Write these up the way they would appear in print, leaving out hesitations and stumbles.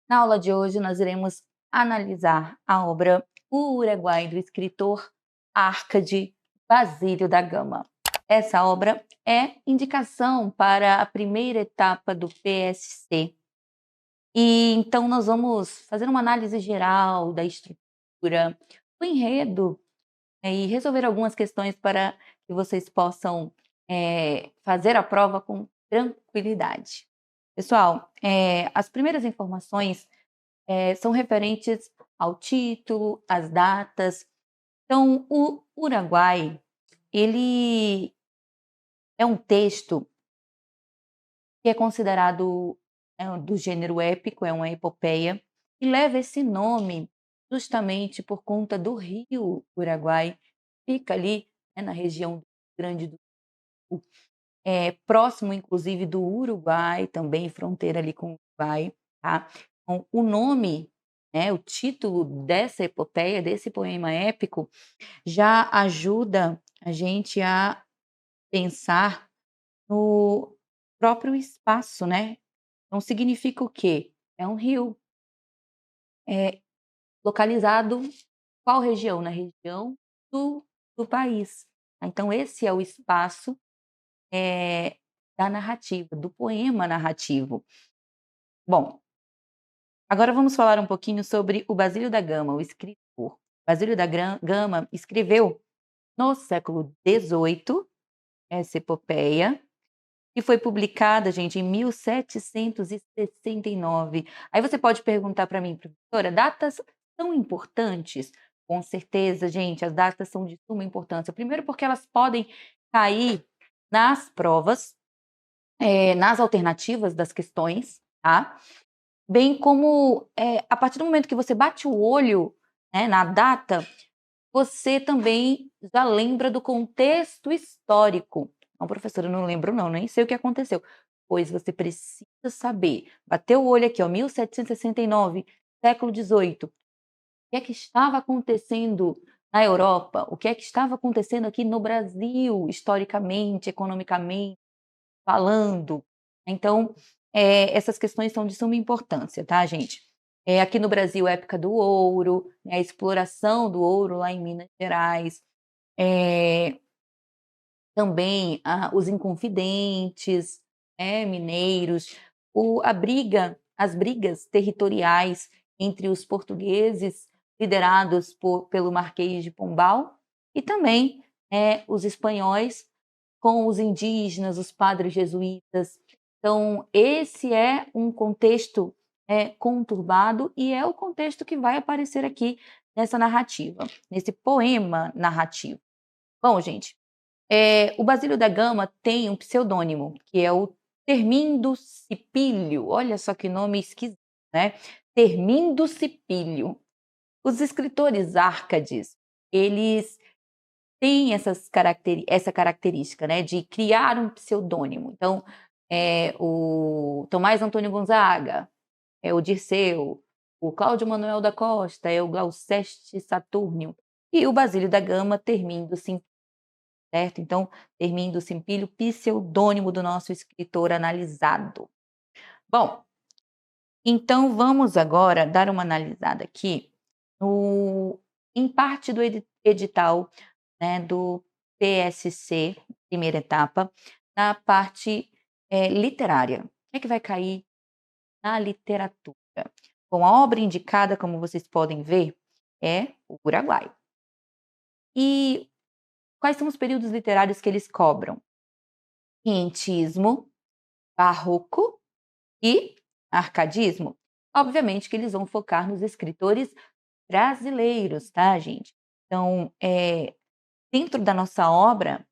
Na aula de hoje, nós iremos analisar a obra O Uruguai, do escritor Árcade Basílio da Gama. Essa obra é indicação para a primeira etapa do PSC. E então nós vamos fazer uma análise geral da estrutura, do enredo, e resolver algumas questões para que vocês possam fazer a prova com tranquilidade. Pessoal, as primeiras informações são referentes ao título, às datas. Então, o Uruguai, ele é um texto que é considerado do gênero épico, é uma epopeia, e leva esse nome justamente por conta do rio Uruguai, fica ali, na região do Grande do Sul, próximo inclusive do Uruguai, também fronteira ali com o Uruguai, tá? Então, o nome, o título dessa epopeia, desse poema épico, já ajuda a gente a pensar no próprio espaço, né? Então significa o quê? É um rio, localizado qual região? Na região sul do país. Então esse é o espaço, da narrativa, do poema narrativo. Bom, agora vamos falar um pouquinho sobre o Basílio da Gama, o escritor. Basílio da Gama escreveu no século XVIII essa epopeia, que foi publicada, gente, em 1769. Aí você pode perguntar para mim, professora, datas são importantes? Com certeza, gente, as datas são de suma importância. Primeiro porque elas podem cair nas provas, nas alternativas das questões, tá? Bem como, a partir do momento que você bate o olho, né, na data, você também já lembra do contexto histórico. Não, professora, eu não lembro não, nem sei o que aconteceu. Pois você precisa saber. Bateu o olho aqui, ó, 1769, século XVIII. O que é que estava acontecendo na Europa? O que é que estava acontecendo aqui no Brasil, historicamente, economicamente falando? Então, essas questões são de suma importância, tá, gente? Aqui no Brasil, época do ouro, né, a exploração do ouro lá em Minas Gerais, também os inconfidentes, mineiros, as brigas territoriais entre os portugueses, liderados pelo Marquês de Pombal, e também os espanhóis com os indígenas, os padres jesuítas. Então, esse é um contexto conturbado e é o contexto que vai aparecer aqui nessa narrativa, nesse poema narrativo. Bom, gente, o Basílio da Gama tem um pseudônimo, que é o Termindo Cipílio. Olha só que nome esquisito, né? Termindo Cipílio. Os escritores árcades, eles têm essa característica, né, de criar um pseudônimo. Então, o Tomás Antônio Gonzaga, é o Dirceu, o Cláudio Manuel da Costa, é o Glouceste Saturnio, e o Basílio da Gama, Termindo Cipílio, certo? Então, Termindo Cipílio, pseudônimo do nosso escritor analisado. Bom, então vamos agora dar uma analisada aqui em parte do edital, né, do PSC, primeira etapa, na parte literária. O que é que vai cair na literatura? Bom, a obra indicada, como vocês podem ver, é o Uruguai. E quais são os períodos literários que eles cobram? Rentismo, barroco e arcadismo. Obviamente que eles vão focar nos escritores brasileiros, tá, gente? Então, dentro da nossa obra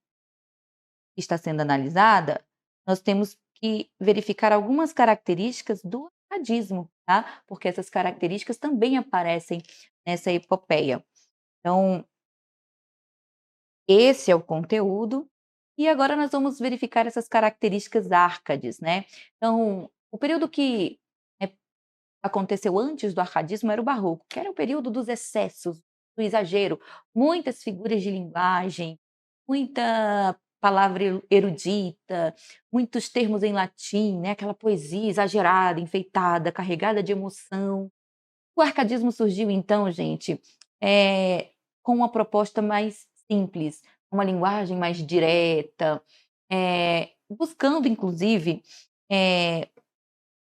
que está sendo analisada, nós temos que verificar algumas características do arcadismo, tá? Porque essas características também aparecem nessa epopeia. Então, esse é o conteúdo, e agora nós vamos verificar essas características árcades, né? Então, o período que aconteceu antes do arcadismo era o barroco, que era o período dos excessos, do exagero, muitas figuras de linguagem, muita palavra erudita, muitos termos em latim, né, aquela poesia exagerada, enfeitada, carregada de emoção. O arcadismo surgiu então, gente, com uma proposta mais simples, uma linguagem mais direta, buscando inclusive,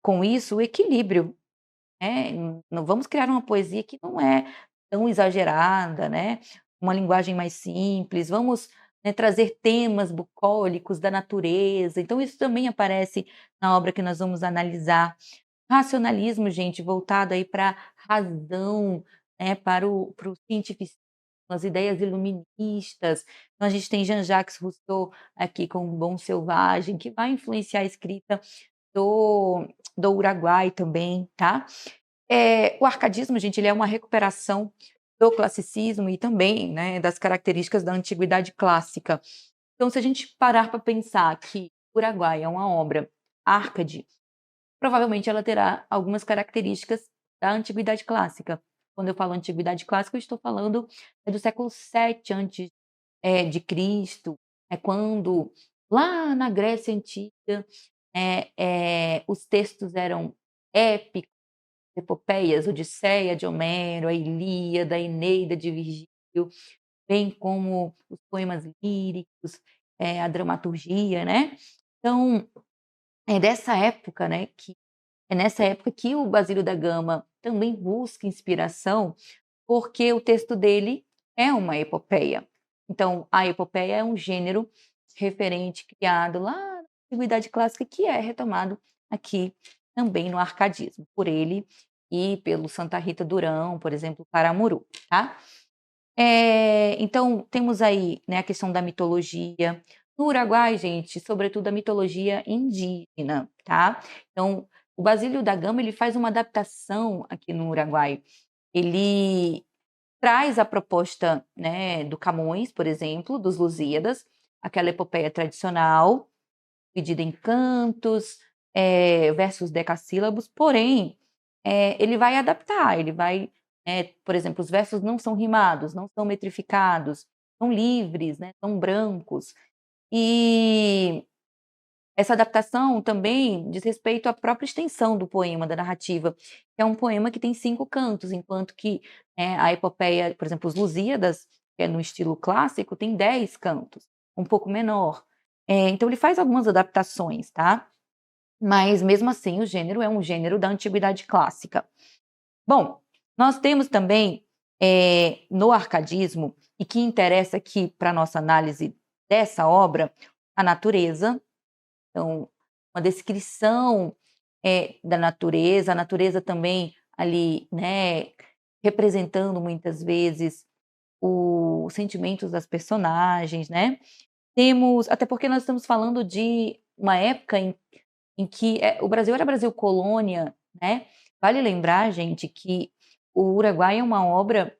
com isso, o equilíbrio, né, não vamos criar uma poesia que não é tão exagerada, né, uma linguagem mais simples, vamos, né, trazer temas bucólicos da natureza, então isso também aparece na obra que nós vamos analisar. Racionalismo, gente, voltado aí pra razão, né, para o cientificismo, as ideias iluministas. Então a gente tem Jean-Jacques Rousseau aqui com O Bom Selvagem, que vai influenciar a escrita do Uruguai também, tá. O arcadismo, gente, ele é uma recuperação do classicismo e também, né, das características da antiguidade clássica. Então se a gente parar para pensar que Uruguai é uma obra Arcade, provavelmente ela terá algumas características da antiguidade clássica. Quando eu falo antiguidade clássica, eu estou falando do século VII antes, de Cristo, é quando lá na Grécia Antiga, os textos eram épicos, epopeias, Odisseia de Homero, a Ilíada, a Eneida de Virgílio, bem como os poemas líricos, a dramaturgia, né. Então, é dessa época, né, que é nessa época que o Basílio da Gama também busca inspiração, porque o texto dele é uma epopeia. Então, a epopeia é um gênero referente criado lá na antiguidade clássica, que é retomado aqui também no arcadismo, por ele e pelo Santa Rita Durão, por exemplo, Paramuru, tá. Então temos aí, né, a questão da mitologia. No Uruguai, gente, sobretudo a mitologia indígena, tá. Então, o Basílio da Gama, ele faz uma adaptação aqui no Uruguai. Ele traz a proposta, né, do Camões, por exemplo, dos Lusíadas, aquela epopeia tradicional, dividida em cantos, versos decassílabos, porém, ele vai adaptar, ele vai, por exemplo, os versos não são rimados, não são metrificados, são livres, né, são brancos. E essa adaptação também diz respeito à própria extensão do poema, da narrativa, que é um poema que tem 5 cantos, enquanto que, a epopeia, por exemplo, os Lusíadas, que é no estilo clássico, tem 10 cantos, um pouco menor. Então ele faz algumas adaptações, tá. Mas mesmo assim o gênero é um gênero da antiguidade clássica. Bom, nós temos também, no arcadismo, e que interessa aqui para nossa análise dessa obra, a natureza. Então, uma descrição, da natureza, a natureza também ali, né, representando muitas vezes os sentimentos das personagens, né. Temos até porque nós estamos falando de uma época em que, o Brasil era Brasil colônia, né. Vale lembrar, gente, que o Uruguai é uma obra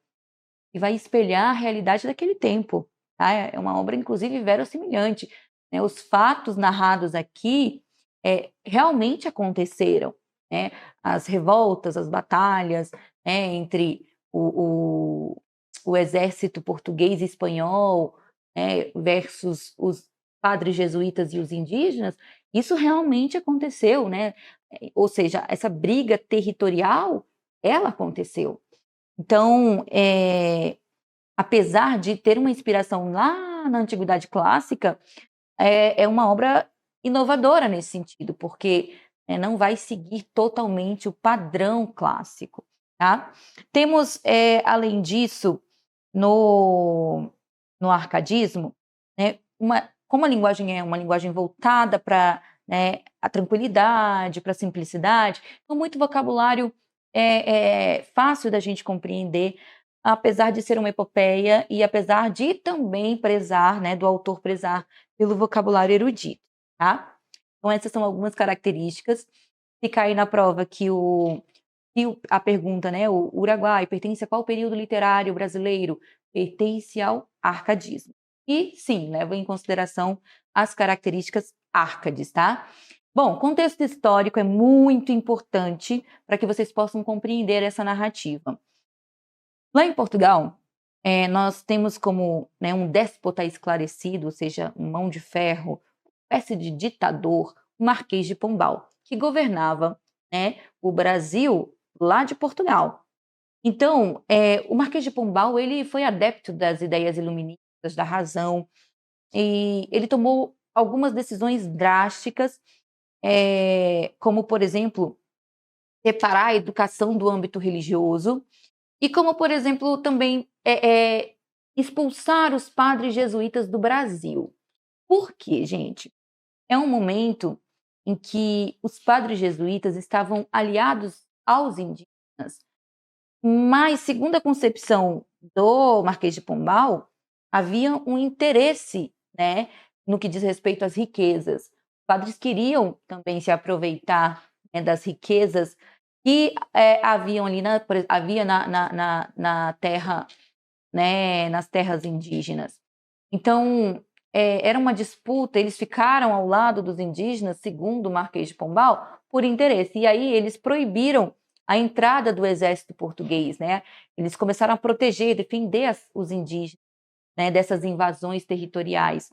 que vai espelhar a realidade daquele tempo, tá. É uma obra inclusive verossimilhante, né, os fatos narrados aqui, realmente aconteceram, né. As revoltas, as batalhas, né, entre o exército português e espanhol, versus os padres jesuítas e os indígenas, isso realmente aconteceu, né. Ou seja, essa briga territorial, ela aconteceu. Então, apesar de ter uma inspiração lá na antiguidade clássica, é uma obra inovadora nesse sentido, porque, não vai seguir totalmente o padrão clássico, tá. Temos, além disso, no arcadismo, né, como a linguagem é uma linguagem voltada para, né, a tranquilidade, para a simplicidade, então muito vocabulário fácil da gente compreender, apesar de ser uma epopeia e apesar de também prezar, né, do autor prezar pelo vocabulário erudito, tá. Então essas são algumas características. Se cair na prova a pergunta, né, o Uruguai pertence a qual período literário brasileiro? Pertence ao arcadismo. E sim, leva em consideração as características árcades, tá. Bom, contexto histórico é muito importante para que vocês possam compreender essa narrativa. Lá em Portugal, nós temos como, né, um déspota esclarecido, ou seja, um mão de ferro, uma espécie de ditador, o Marquês de Pombal, que governava, né, o Brasil lá de Portugal. Então, o Marquês de Pombal, ele foi adepto das ideias iluministas, da razão, e ele tomou algumas decisões drásticas, como, por exemplo, separar a educação do âmbito religioso, e como, por exemplo, também expulsar os padres jesuítas do Brasil. Por quê, gente? É um momento em que os padres jesuítas estavam aliados aos indígenas, mas, segundo a concepção do Marquês de Pombal, havia um interesse, né, no que diz respeito às riquezas. Os padres queriam também se aproveitar, né, das riquezas que haviam ali havia na terra, né, nas terras indígenas. Então, era uma disputa, eles ficaram ao lado dos indígenas, segundo o Marquês de Pombal, por interesse. E aí eles proibiram a entrada do exército português, né? Eles começaram a proteger, defender os indígenas, né, dessas invasões territoriais.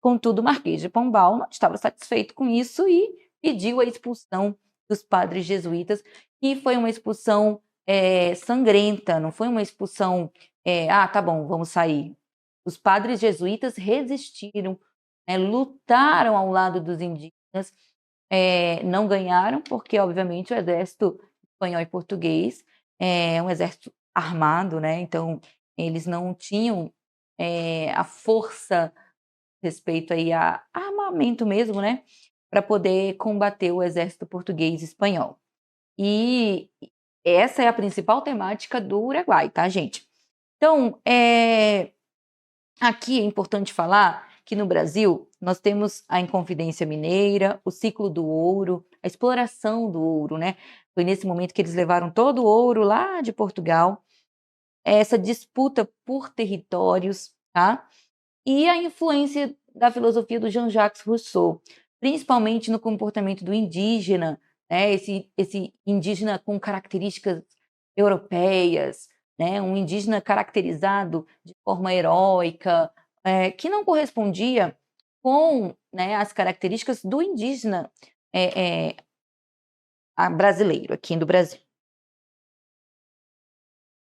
Contudo, o Marquês de Pombal não estava satisfeito com isso e pediu a expulsão dos padres jesuítas, e foi uma expulsão sangrenta, não foi uma expulsão, tá bom, vamos sair. Os padres jesuítas resistiram, né, lutaram ao lado dos indígenas, não ganharam, porque, obviamente, o exército espanhol e português é um exército armado, né? Então, eles não tinham a força respeito aí a armamento mesmo, né, para poder combater o exército português e espanhol. E essa é a principal temática do Uruguai, tá, gente? Então, aqui é importante falar que no Brasil nós temos a Inconfidência Mineira, o ciclo do ouro, a exploração do ouro, né? Foi nesse momento que eles levaram todo o ouro lá de Portugal, essa disputa por territórios, tá? E a influência da filosofia do Jean-Jacques Rousseau, principalmente no comportamento do indígena, né? Esse indígena com características europeias, né? Um indígena caracterizado de forma heróica, que não correspondia com, né, as características do indígena brasileiro, aqui do Brasil.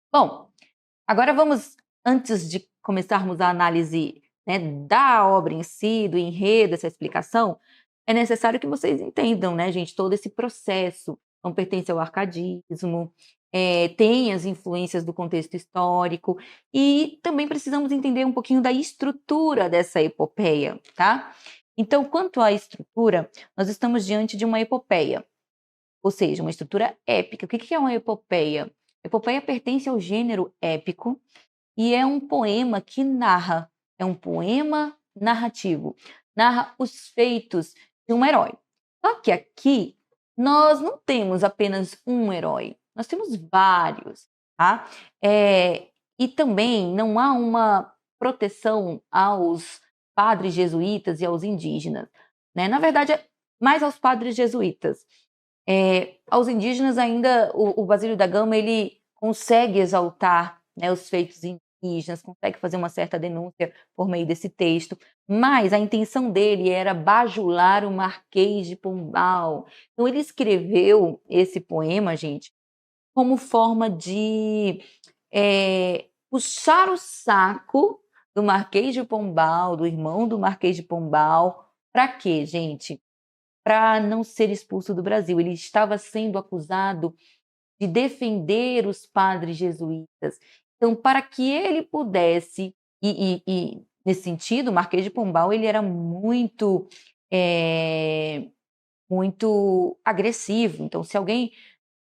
Bom, agora vamos, antes de começarmos a análise, né, da obra em si, do enredo, essa explicação, é necessário que vocês entendam, né, gente, todo esse processo. Não pertence ao arcadismo, tem as influências do contexto histórico, e também precisamos entender um pouquinho da estrutura dessa epopeia, tá? Então, quanto à estrutura, nós estamos diante de uma epopeia, ou seja, uma estrutura épica. O que é uma epopeia? Epopeia pertence ao gênero épico e é um poema que narra, é um poema narrativo, narra os feitos de um herói. Só que aqui nós não temos apenas um herói, nós temos vários, tá? E também não há uma proteção aos padres jesuítas e aos indígenas, né? Na verdade, é mais aos padres jesuítas. Aos indígenas ainda, o Basílio da Gama, ele consegue exaltar, né, os feitos indígenas, consegue fazer uma certa denúncia por meio desse texto, mas a intenção dele era bajular o Marquês de Pombal. Então ele escreveu esse poema, gente, como forma de puxar o saco do Marquês de Pombal, do irmão do Marquês de Pombal. Para quê, gente? Para não ser expulso do Brasil. Ele estava sendo acusado de defender os padres jesuítas. Então, para que ele pudesse, nesse sentido, o Marquês de Pombal, ele era muito agressivo. Então, se alguém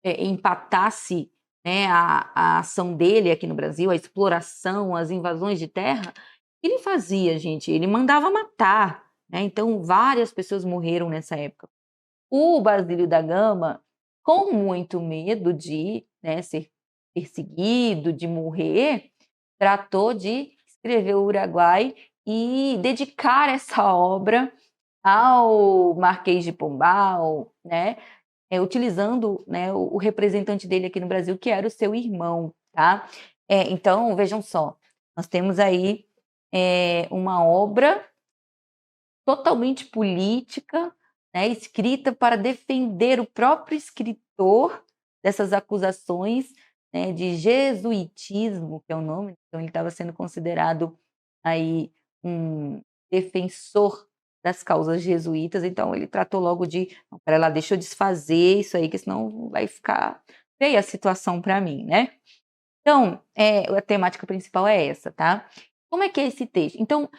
empatasse, né, a ação dele aqui no Brasil, a exploração, as invasões de terra, ele fazia, gente, ele mandava matar, né? Então, várias pessoas morreram nessa época. O Basílio da Gama, com muito medo de, né, ser perseguido, de morrer, tratou de escrever o Uruguai e dedicar essa obra ao Marquês de Pombal, né, utilizando, né, o representante dele aqui no Brasil, que era o seu irmão, tá? Então, vejam só, Nós temos aí uma obra totalmente política, né, escrita para defender o próprio escritor dessas acusações, né, de jesuitismo, que é o nome, então ele estava sendo considerado aí um defensor das causas jesuítas, então ele tratou logo de, não, pera lá, deixa eu desfazer isso aí, que senão vai ficar feia a situação para mim, né? Então, a temática principal é essa, tá? Como é que é esse texto? Então,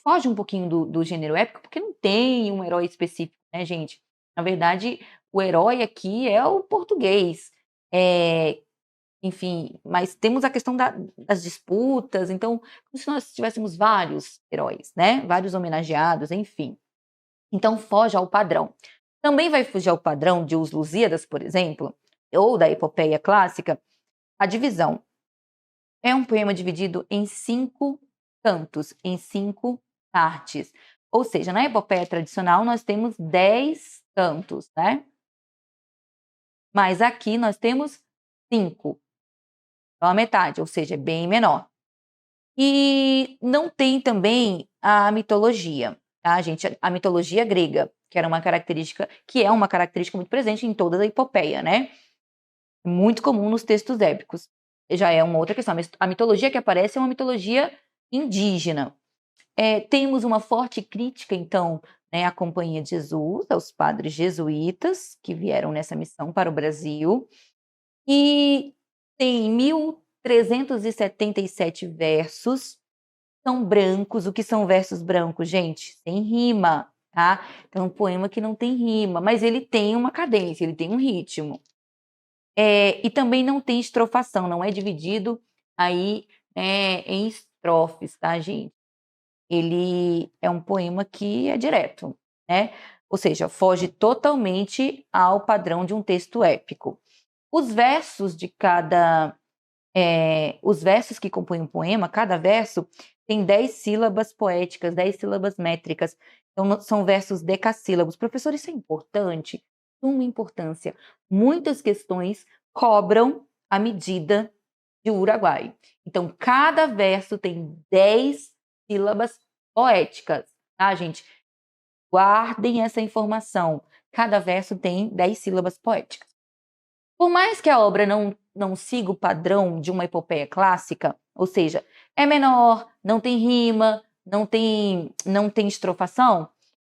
foge um pouquinho do gênero épico, porque não tem um herói específico, né, gente? Na verdade, o herói aqui é o português. Enfim, mas temos a questão das disputas, então, como se nós tivéssemos vários heróis, né? Vários homenageados, enfim. Então, foge ao padrão. Também vai fugir ao padrão de Os Lusíadas, por exemplo, ou da epopeia clássica, a divisão. É um poema dividido em 5 cantos, em 5 partes. Ou seja, na epopeia tradicional nós temos 10 cantos, né? Mas aqui nós temos 5, então a metade, ou seja, é bem menor. E não tem também a mitologia, tá, gente? A mitologia grega, que é uma característica muito presente em toda a epopeia, né? Muito comum nos textos épicos. Já é uma outra questão. A mitologia que aparece é uma mitologia indígena. Temos uma forte crítica, então, né, à Companhia de Jesus, aos padres jesuítas que vieram nessa missão para o Brasil. E tem 1.377 versos, são brancos. O que são versos brancos, gente? Sem rima, tá? Então, é um poema que não tem rima, mas ele tem uma cadência, ele tem um ritmo. E também não tem estrofação, não é dividido aí, em estrofes, tá, gente? Ele é um poema que é direto, né? Ou seja, foge totalmente ao padrão de um texto épico. Os versos os versos que compõem um poema, cada verso tem 10 sílabas poéticas, 10 sílabas métricas. Então, são versos decassílabos. Professor, isso é importante? Uma importância. Muitas questões cobram a medida de Uruguai. Então, cada verso tem 10 sílabas poéticas, tá, gente? Guardem essa informação. Cada verso tem 10 sílabas poéticas. Por mais que a obra não siga o padrão de uma epopeia clássica, ou seja, é menor, não tem rima, não tem estrofação,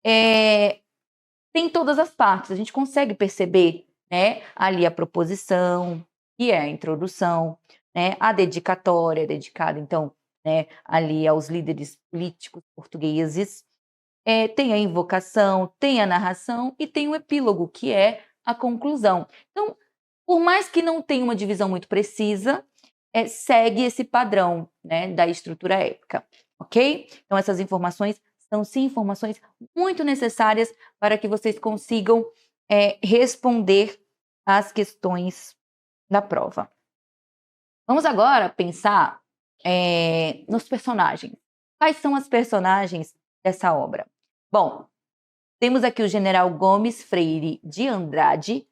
tem todas as partes. A gente consegue perceber, né, ali a proposição, que é a introdução, né, a dedicatória, dedicada, então, né, ali aos líderes políticos portugueses. Tem a invocação, tem a narração e tem o epílogo, que é a conclusão. Então, por mais que não tenha uma divisão muito precisa, segue esse padrão, né, da estrutura épica, ok? Então, essas informações são, sim, informações muito necessárias para que vocês consigam responder às questões da prova. Vamos agora pensar nos personagens. Quais são as personagens dessa obra? Bom, temos aqui o general Gomes Freire de Andrade.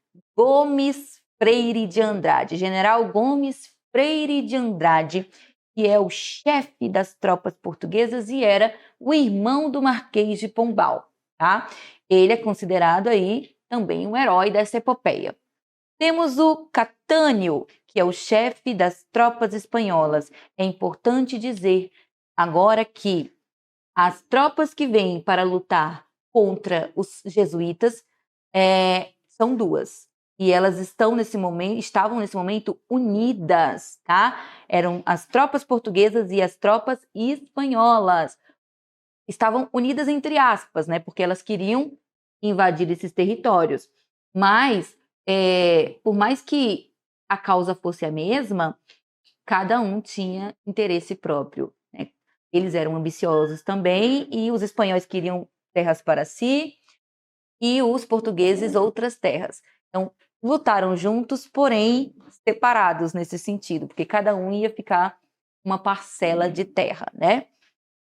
General Gomes Freire de Andrade, que é o chefe das tropas portuguesas e era o irmão do Marquês de Pombal, tá? Ele é considerado aí também um herói dessa epopeia. Temos o Catânio, que é o chefe das tropas espanholas. É importante dizer agora que as tropas que vêm para lutar contra os jesuítas são 2. E elas estavam nesse momento unidas, tá? Eram as tropas portuguesas e as tropas espanholas. Estavam unidas entre aspas, né? Porque elas queriam invadir esses territórios. Mas, por mais que a causa fosse a mesma, cada um tinha interesse próprio, né? Eles eram ambiciosos também e os espanhóis queriam terras para si e os portugueses outras terras. Então, lutaram juntos, porém separados nesse sentido, porque cada um ia ficar uma parcela de terra, né?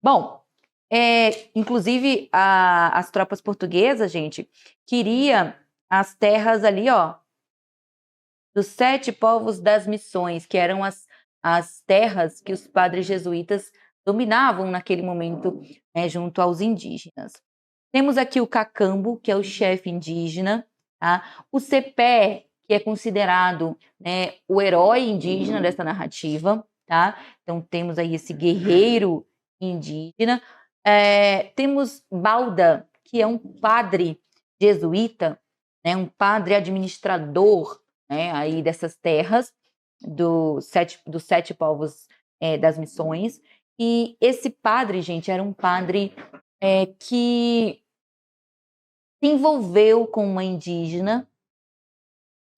Bom, inclusive as tropas portuguesas, gente, queria as terras ali, ó, dos 7 povos das missões, que eram as terras que os padres jesuítas dominavam naquele momento, né, junto aos indígenas. Temos aqui o Cacambo, que é o chefe indígena, tá? O Cepé, que é considerado, né, o herói indígena dessa narrativa, tá? Então temos aí esse guerreiro indígena. Temos Balda, que é um padre jesuíta, né, um padre administrador, né, aí dessas terras dos sete povos das missões. E esse padre, gente, era um padre que se envolveu com uma indígena,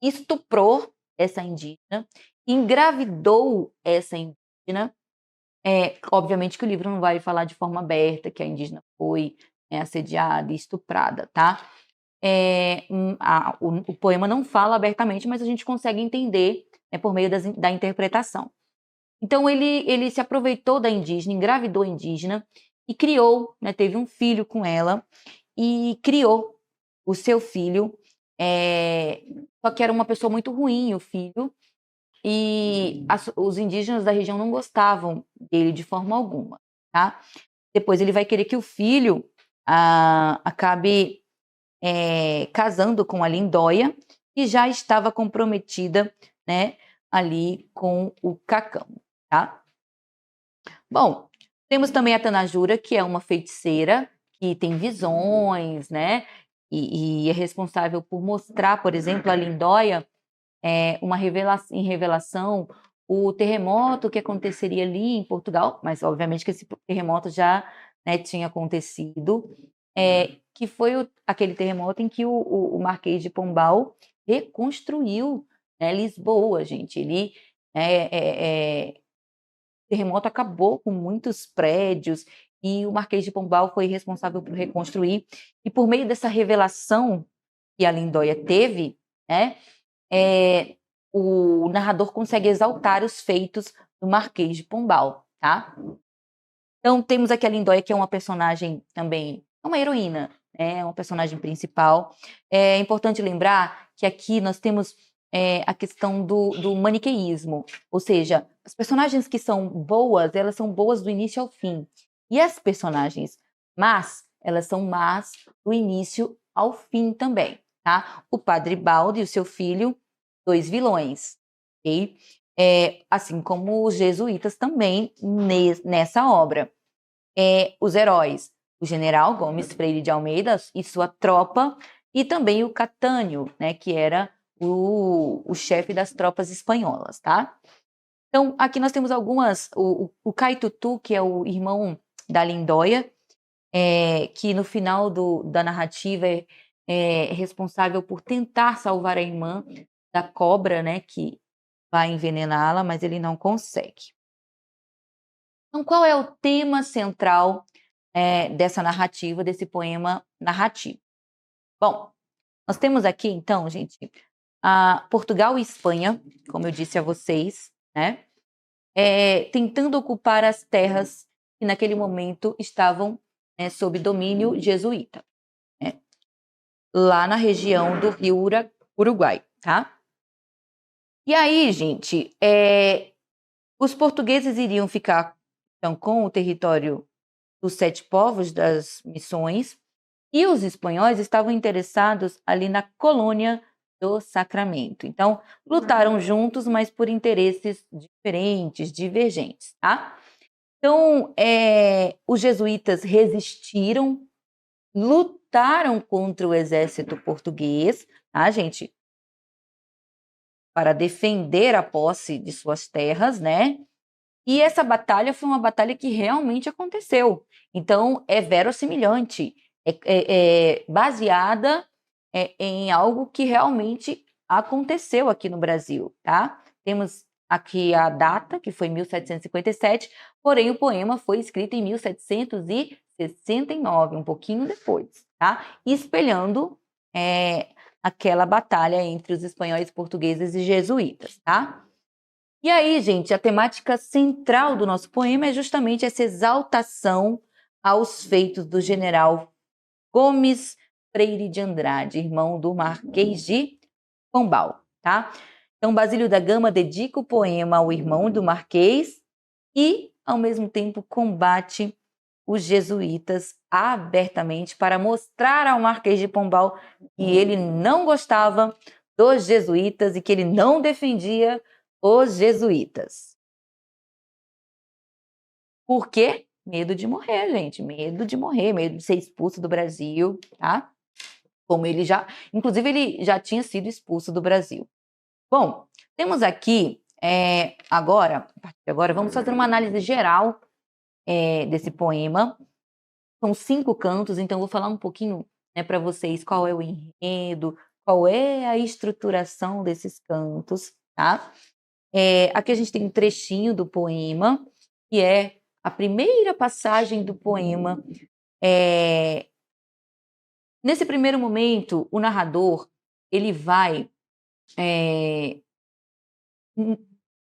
estuprou essa indígena, engravidou essa indígena. Obviamente que o livro não vai falar de forma aberta que a indígena foi assediada e estuprada, tá? O poema não fala abertamente, mas a gente consegue entender por meio da interpretação. Então ele se aproveitou da indígena, engravidou a indígena e criou, né, teve um filho com ela e criou o seu filho, só que era uma pessoa muito ruim, o filho, e os indígenas da região não gostavam dele de forma alguma, tá? Depois ele vai querer que o filho acabe casando com a Lindóia, que já estava comprometida, né, ali com o Cacambo, tá? Bom, temos também a Tanajura, que é uma feiticeira que tem visões, né? E é responsável por mostrar, por exemplo, a Lindóia em revelação o terremoto que aconteceria ali em Portugal, mas obviamente que esse terremoto já, né, tinha acontecido, que foi aquele terremoto em que o Marquês de Pombal reconstruiu, né, Lisboa, gente. Ele o terremoto acabou com muitos prédios e o Marquês de Pombal foi responsável por reconstruir. E por meio dessa revelação que a Lindóia teve, né, o narrador consegue exaltar os feitos do Marquês de Pombal, tá? Então temos aqui a Lindóia, que é uma personagem também, uma heroína, é uma personagem principal. É importante lembrar que aqui nós temos a questão do maniqueísmo, ou seja, as personagens que são boas, elas são boas do início ao fim. E as personagens más, elas são más do início ao fim também, tá? O Padre Baldo e o seu filho, 2 vilões, ok? Assim como os jesuítas também nessa obra. Os heróis, o general Gomes Freire de Almeida e sua tropa, e também o Catânio, né, que era o chefe das tropas espanholas, tá? Então, aqui nós temos algumas, o Caitutu, que é o irmão da Lindóia, que no final da narrativa é responsável por tentar salvar a irmã da cobra, né, que vai envenená-la, mas ele não consegue. Então, qual é o tema central dessa narrativa, desse poema narrativo? Bom, nós temos aqui, então, gente, Portugal e Espanha, como eu disse a vocês, né, tentando ocupar as terras que naquele momento estavam sob domínio jesuíta, né, lá na região do Rio Uruguai, tá? E aí, gente, os portugueses iriam ficar então, com o território dos 7 povos das missões, e os espanhóis estavam interessados ali na colônia do Sacramento. Então, lutaram juntos, mas por interesses diferentes, divergentes, tá? Então, os jesuítas resistiram, lutaram contra o exército português, tá, gente? Para defender a posse de suas terras, né? E essa batalha foi uma batalha que realmente aconteceu. Então, é verossimilhante, baseada em algo que realmente aconteceu aqui no Brasil, tá? Temos aqui a data, que foi 1757, porém o poema foi escrito em 1769, um pouquinho depois, tá? Espelhando aquela batalha entre os espanhóis, portugueses e jesuítas, tá? E aí, gente, a temática central do nosso poema é justamente essa exaltação aos feitos do general Gomes Freire de Andrade, irmão do Marquês de Pombal, tá? Então, Basílio da Gama dedica o poema ao irmão do Marquês e, ao mesmo tempo, combate os jesuítas abertamente para mostrar ao Marquês de Pombal que ele não gostava dos jesuítas e que ele não defendia os jesuítas. Por quê? Medo de morrer, gente. Medo de morrer, medo de ser expulso do Brasil, tá? Como ele já... Inclusive, ele já tinha sido expulso do Brasil. Bom, temos aqui, agora, a partir de agora, vamos fazer uma análise geral desse poema. São 5 cantos, então vou falar um pouquinho, né, para vocês qual é o enredo, qual é a estruturação desses cantos, tá? Aqui a gente tem um trechinho do poema, que é a primeira passagem do poema. Nesse primeiro momento, o narrador ele vai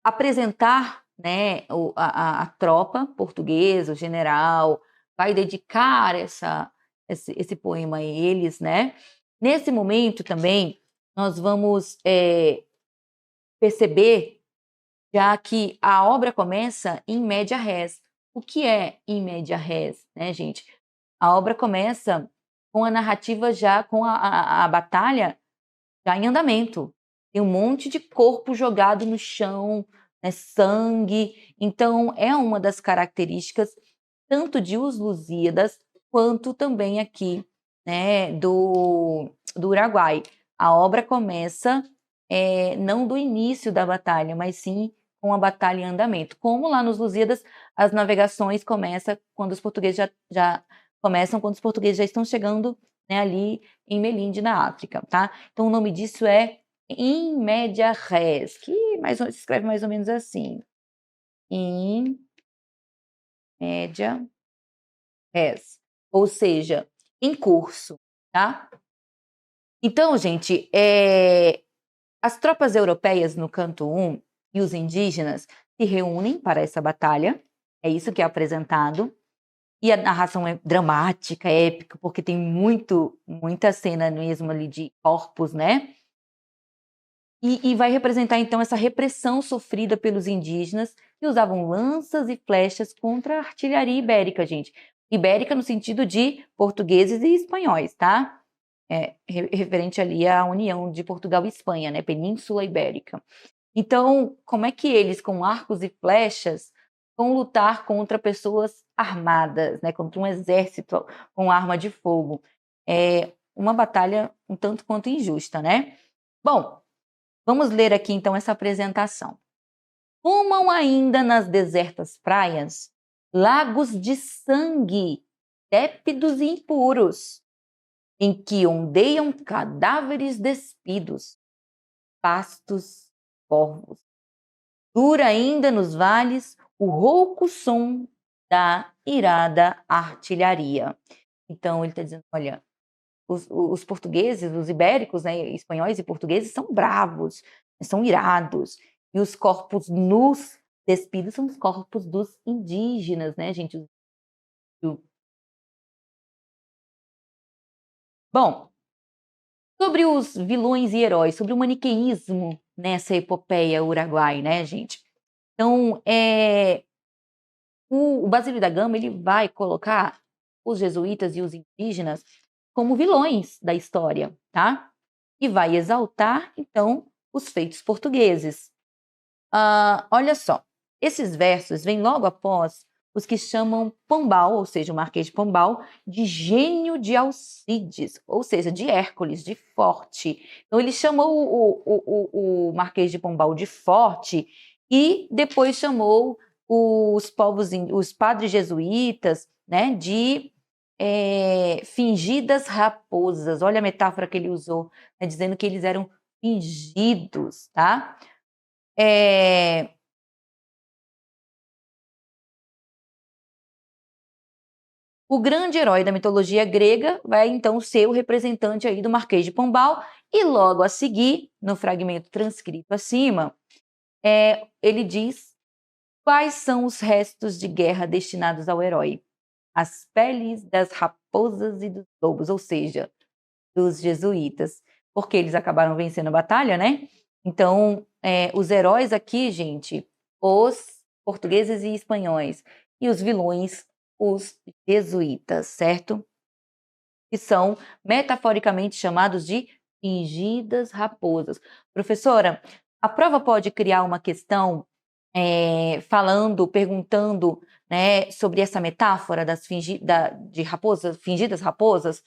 apresentar, né, a tropa portuguesa, o general, vai dedicar esse poema a eles, né? Nesse momento também, nós vamos perceber já que a obra começa em média res. O que é em média res, né, gente? A obra começa com a narrativa já, com a batalha já em andamento. Tem um monte de corpo jogado no chão, né, sangue. Então, é uma das características tanto de Os Lusíadas quanto também aqui, né, do Uruguai. A obra começa não do início da batalha, mas sim com a batalha em andamento. Como lá nos Lusíadas, as navegações começam quando os portugueses já começam quando os portugueses já estão chegando, né, ali em Melinde, na África, tá? Então, o nome disso é in media res, que se escreve mais ou menos assim. In media res, ou seja, em curso, tá? Então, gente, as tropas europeias no canto 1 e os indígenas se reúnem para essa batalha, é isso que é apresentado, e a narração é dramática, épica, porque tem muita cena mesmo ali de corpos, né? E vai representar, então, essa repressão sofrida pelos indígenas que usavam lanças e flechas contra a artilharia ibérica, gente. Ibérica no sentido de portugueses e espanhóis, tá? Referente ali à união de Portugal e Espanha, né? Península Ibérica. Então, como é que eles, com arcos e flechas, vão lutar contra pessoas armadas, né? Contra um exército com arma de fogo? É uma batalha um tanto quanto injusta, né? Bom, vamos ler aqui então essa apresentação. Fumam ainda nas desertas praias lagos de sangue, tépidos e impuros, em que ondeiam cadáveres despidos, pastos, corvos. Dura ainda nos vales o rouco som da irada artilharia. Então ele está dizendo, olha, os portugueses, os ibéricos, né, espanhóis e portugueses são bravos, são irados. E os corpos nus despidos são os corpos dos indígenas, né, gente? Bom, sobre os vilões e heróis, sobre o maniqueísmo nessa epopeia uruguai, né, gente? Então, o Basílio da Gama ele vai colocar os jesuítas e os indígenas como vilões da história, tá? E vai exaltar, então, os feitos portugueses. Olha só, esses versos vêm logo após os que chamam Pombal, ou seja, o Marquês de Pombal, de gênio de Alcides, ou seja, de Hércules, de forte. Então, ele chamou o Marquês de Pombal de forte e depois chamou os padres jesuítas, né, de fingidas raposas. Olha a metáfora que ele usou, né, dizendo que eles eram fingidos, tá? O grande herói da mitologia grega vai então ser o representante aí do Marquês de Pombal e logo a seguir, no fragmento transcrito acima, ele diz quais são os restos de guerra destinados ao herói. As peles das raposas e dos lobos, ou seja, dos jesuítas, porque eles acabaram vencendo a batalha, né? Então, os heróis aqui, gente, os portugueses e espanhóis, e os vilões, os jesuítas, certo? Que são metaforicamente chamados de fingidas raposas. Professora, a prova pode criar uma questão perguntando, né, sobre essa metáfora de raposas, fingidas raposas,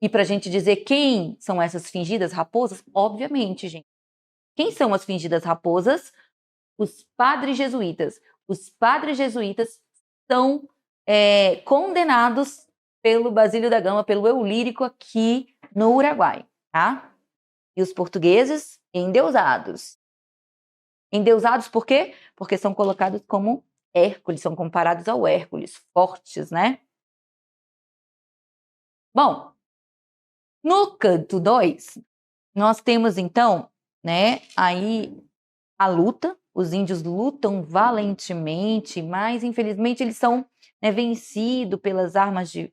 e para a gente dizer quem são essas fingidas raposas? Obviamente, gente. Quem são as fingidas raposas? Os padres jesuítas. Os padres jesuítas são condenados pelo Basílio da Gama, pelo Eu Lírico aqui no Uruguai, tá? E os portugueses, endeusados. Endeusados por quê? Porque são colocados como Hércules, são comparados ao Hércules, fortes, né? Bom, no canto 2, nós temos então, né, aí a luta, os índios lutam valentemente, mas infelizmente eles são, né, vencidos pelas armas de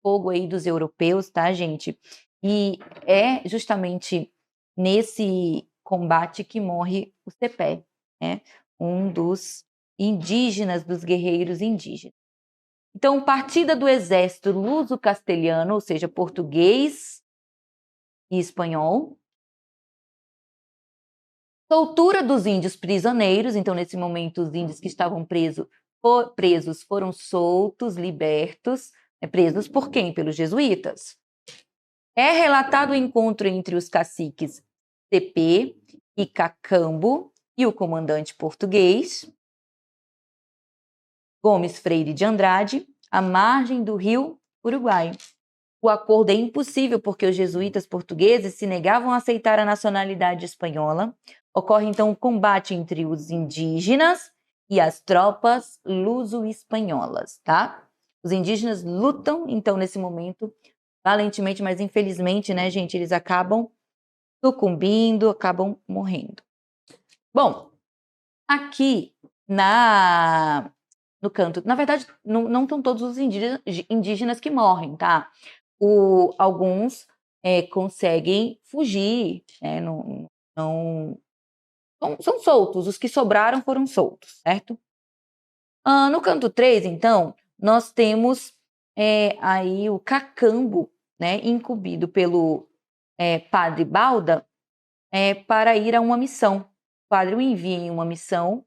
fogo aí dos europeus, tá, gente? E é justamente nesse combate que morre o Cepé, né? Um dos indígenas, dos guerreiros indígenas. Então, partida do exército luso-castelhano, ou seja, português e espanhol. Soltura dos índios prisioneiros, então nesse momento os índios que estavam presos foram soltos, libertos, presos por quem? Pelos jesuítas. É relatado o encontro entre os caciques Cepé e Cacambo e o comandante português, Gomes Freire de Andrade, à margem do rio Uruguai. O acordo é impossível porque os jesuítas portugueses se negavam a aceitar a nacionalidade espanhola. Ocorre então o combate entre os indígenas e as tropas luso-espanholas, tá? Os indígenas lutam, então, nesse momento, valentemente, mas infelizmente, né, gente, eles acabam sucumbindo, acabam morrendo. Bom, aqui no canto, na verdade, não estão todos os indígenas que morrem, tá? Alguns conseguem fugir, né? São soltos, os que sobraram foram soltos, certo? No canto 3, então, nós temos aí o Cacambo, né, incumbido pelo padre Balda para ir a uma missão. O padre o envia em uma missão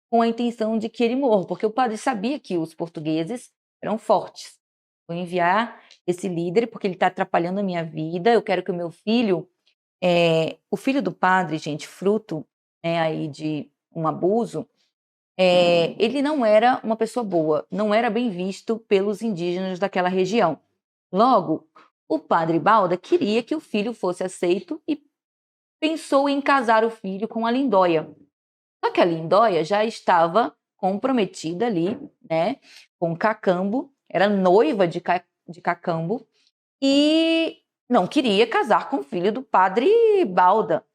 com a intenção de que ele morra, porque o padre sabia que os portugueses eram fortes. Vou enviar esse líder porque ele está atrapalhando a minha vida, eu quero que o meu filho... o filho do padre, gente, fruto aí de um abuso, ele não era uma pessoa boa, não era bem visto pelos indígenas daquela região. Logo, o padre Balda queria que o filho fosse aceito e pensou em casar o filho com a Lindóia. Só que a Lindóia já estava comprometida ali, né, com Cacambo, era noiva de Cacambo e não queria casar com o filho do padre Balda.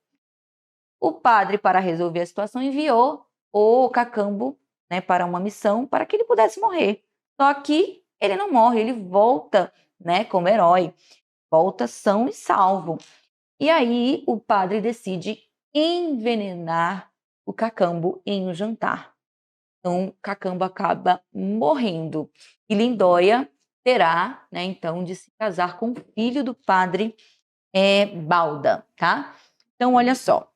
O padre, para resolver a situação, enviou o Cacambo, né, para uma missão para que ele pudesse morrer. Só que ele não morre, ele volta, né, como herói, volta são e salvo. E aí o padre decide envenenar o Cacambo em um jantar. Então, Cacambo acaba morrendo. E Lindóia terá, né, então, de se casar com o filho do padre Balda, tá? Então, olha só.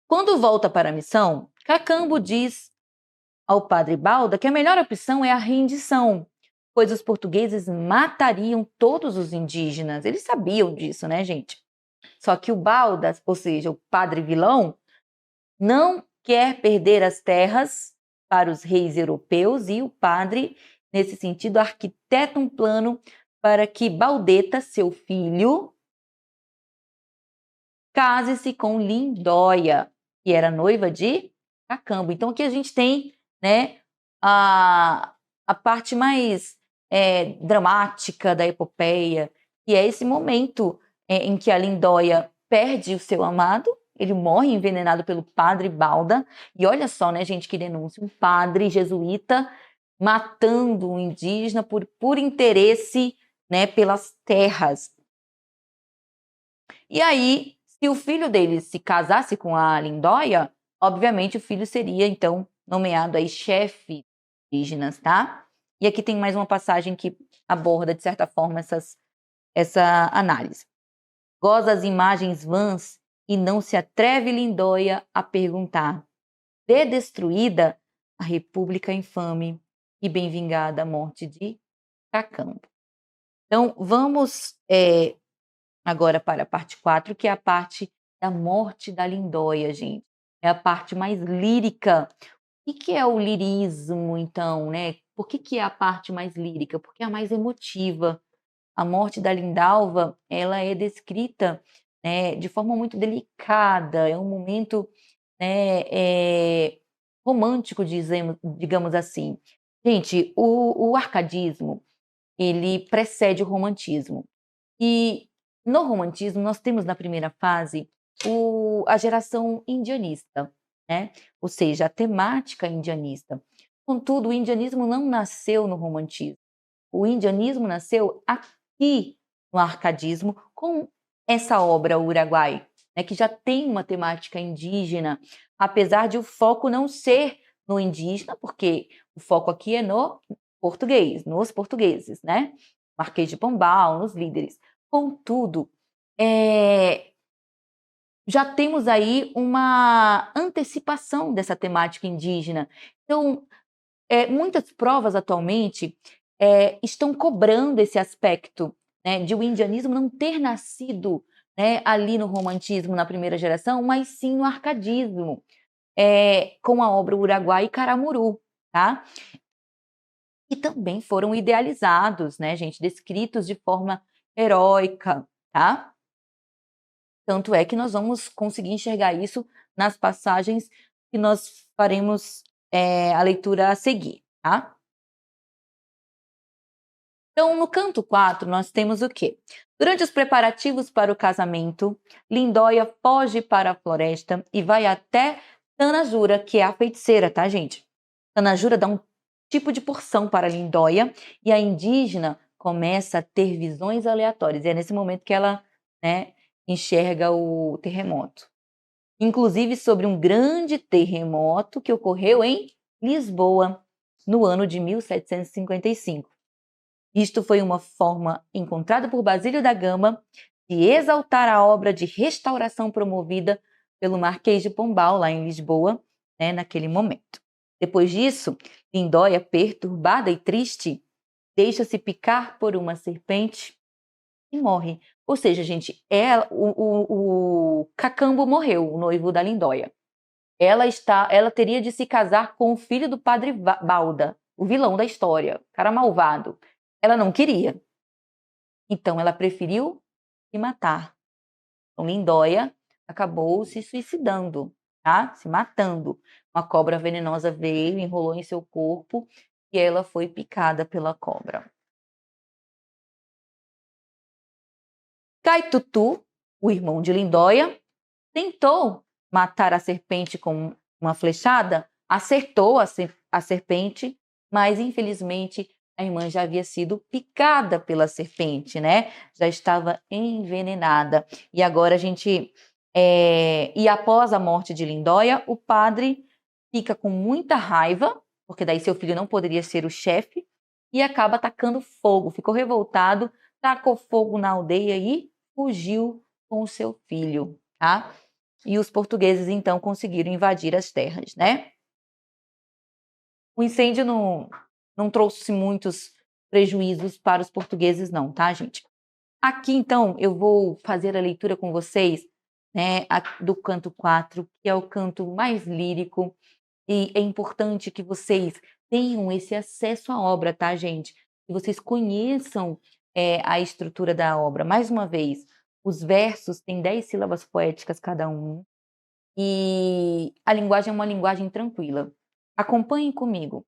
Quando volta para a missão, Cacambo diz ao padre Balda que a melhor opção é a rendição, pois os portugueses matariam todos os indígenas. Eles sabiam disso, né, gente? Só que o Balda, ou seja, o padre vilão, não quer perder as terras para os reis europeus e o padre, nesse sentido, arquiteta um plano para que Baldeta, seu filho, case-se com Lindóia, que era noiva de Cacambo. Então, aqui a gente tem, né, a parte mais dramática da epopeia, que é esse momento em que a Lindóia perde o seu amado, ele morre envenenado pelo padre Balda, e olha só, né, gente, que denúncia, um padre jesuíta matando um indígena por interesse, né, pelas terras. E aí, se o filho dele se casasse com a Lindóia, obviamente o filho seria, então, nomeado aí chefe indígenas, tá? E aqui tem mais uma passagem que aborda, de certa forma, essa análise. Goza as imagens vãs e não se atreve Lindóia a perguntar. De destruída a república infame e bem vingada a morte de Cacambo. Então, vamos agora para a parte 4, que é a parte da morte da Lindóia, gente. É a parte mais lírica. O que é o lirismo, então, né? Por que é a parte mais lírica? Porque é a mais emotiva. A morte da Lindalva, ela é descrita, né, de forma muito delicada, é um momento, né, romântico, digamos assim. Gente, o arcadismo, ele precede o romantismo. E no romantismo, nós temos na primeira fase a geração indianista, né? Ou seja, a temática indianista. Contudo, o indianismo não nasceu no romantismo. O indianismo nasceu aqui no arcadismo com essa obra, o Uruguai, né, que já tem uma temática indígena, apesar de o foco não ser no indígena, porque o foco aqui é no português, nos portugueses, né? Marquês de Pombal, nos líderes. Contudo, já temos aí uma antecipação dessa temática indígena. Então, muitas provas atualmente estão cobrando esse aspecto, né, de o indianismo não ter nascido, né, ali no romantismo na primeira geração, mas sim no arcadismo, com a obra Uruguai e Caramuru, tá? E também foram idealizados, né, gente, descritos de forma heróica, tá? Tanto é que nós vamos conseguir enxergar isso nas passagens que nós faremos a leitura a seguir, tá? Então, no canto 4, nós temos o quê? Durante os preparativos para o casamento, Lindóia foge para a floresta e vai até Tanajura, que é a feiticeira, tá, gente? Tanajura dá um tipo de porção para Lindóia e a indígena começa a ter visões aleatórias. E é nesse momento que ela, né, enxerga o terremoto. Inclusive sobre um grande terremoto que ocorreu em Lisboa, no ano de 1755. Isto foi uma forma encontrada por Basílio da Gama de exaltar a obra de restauração promovida pelo Marquês de Pombal, lá em Lisboa, né, naquele momento. Depois disso, Lindóia, perturbada e triste, deixa-se picar por uma serpente e morre. Ou seja, gente, o Cacambo morreu, o noivo da Lindóia. Ela teria de se casar com o filho do padre Balda, o vilão da história, cara malvado. Ela não queria. Então ela preferiu se matar. Então Lindóia acabou se suicidando, tá? Se matando. Uma cobra venenosa veio, enrolou em seu corpo e ela foi picada pela cobra. Caitutu, o irmão de Lindóia, tentou matar a serpente com uma flechada, acertou a serpente, mas infelizmente a irmã já havia sido picada pela serpente, né? Já estava envenenada. E agora a gente. E após a morte de Lindóia, o padre fica com muita raiva, porque daí seu filho não poderia ser o chefe, e acaba atacando fogo. Ficou revoltado, tacou fogo na aldeia e fugiu com o seu filho, tá? E os portugueses, então, conseguiram invadir as terras, né? O incêndio não trouxe muitos prejuízos para os portugueses, não, tá, gente? Aqui, então, eu vou fazer a leitura com vocês, né, do canto 4, que é o canto mais lírico, e é importante que vocês tenham esse acesso à obra, tá, gente? Que vocês conheçam a estrutura da obra. Mais uma vez, os versos têm 10 sílabas poéticas cada um, e a linguagem é uma linguagem tranquila. Acompanhem comigo.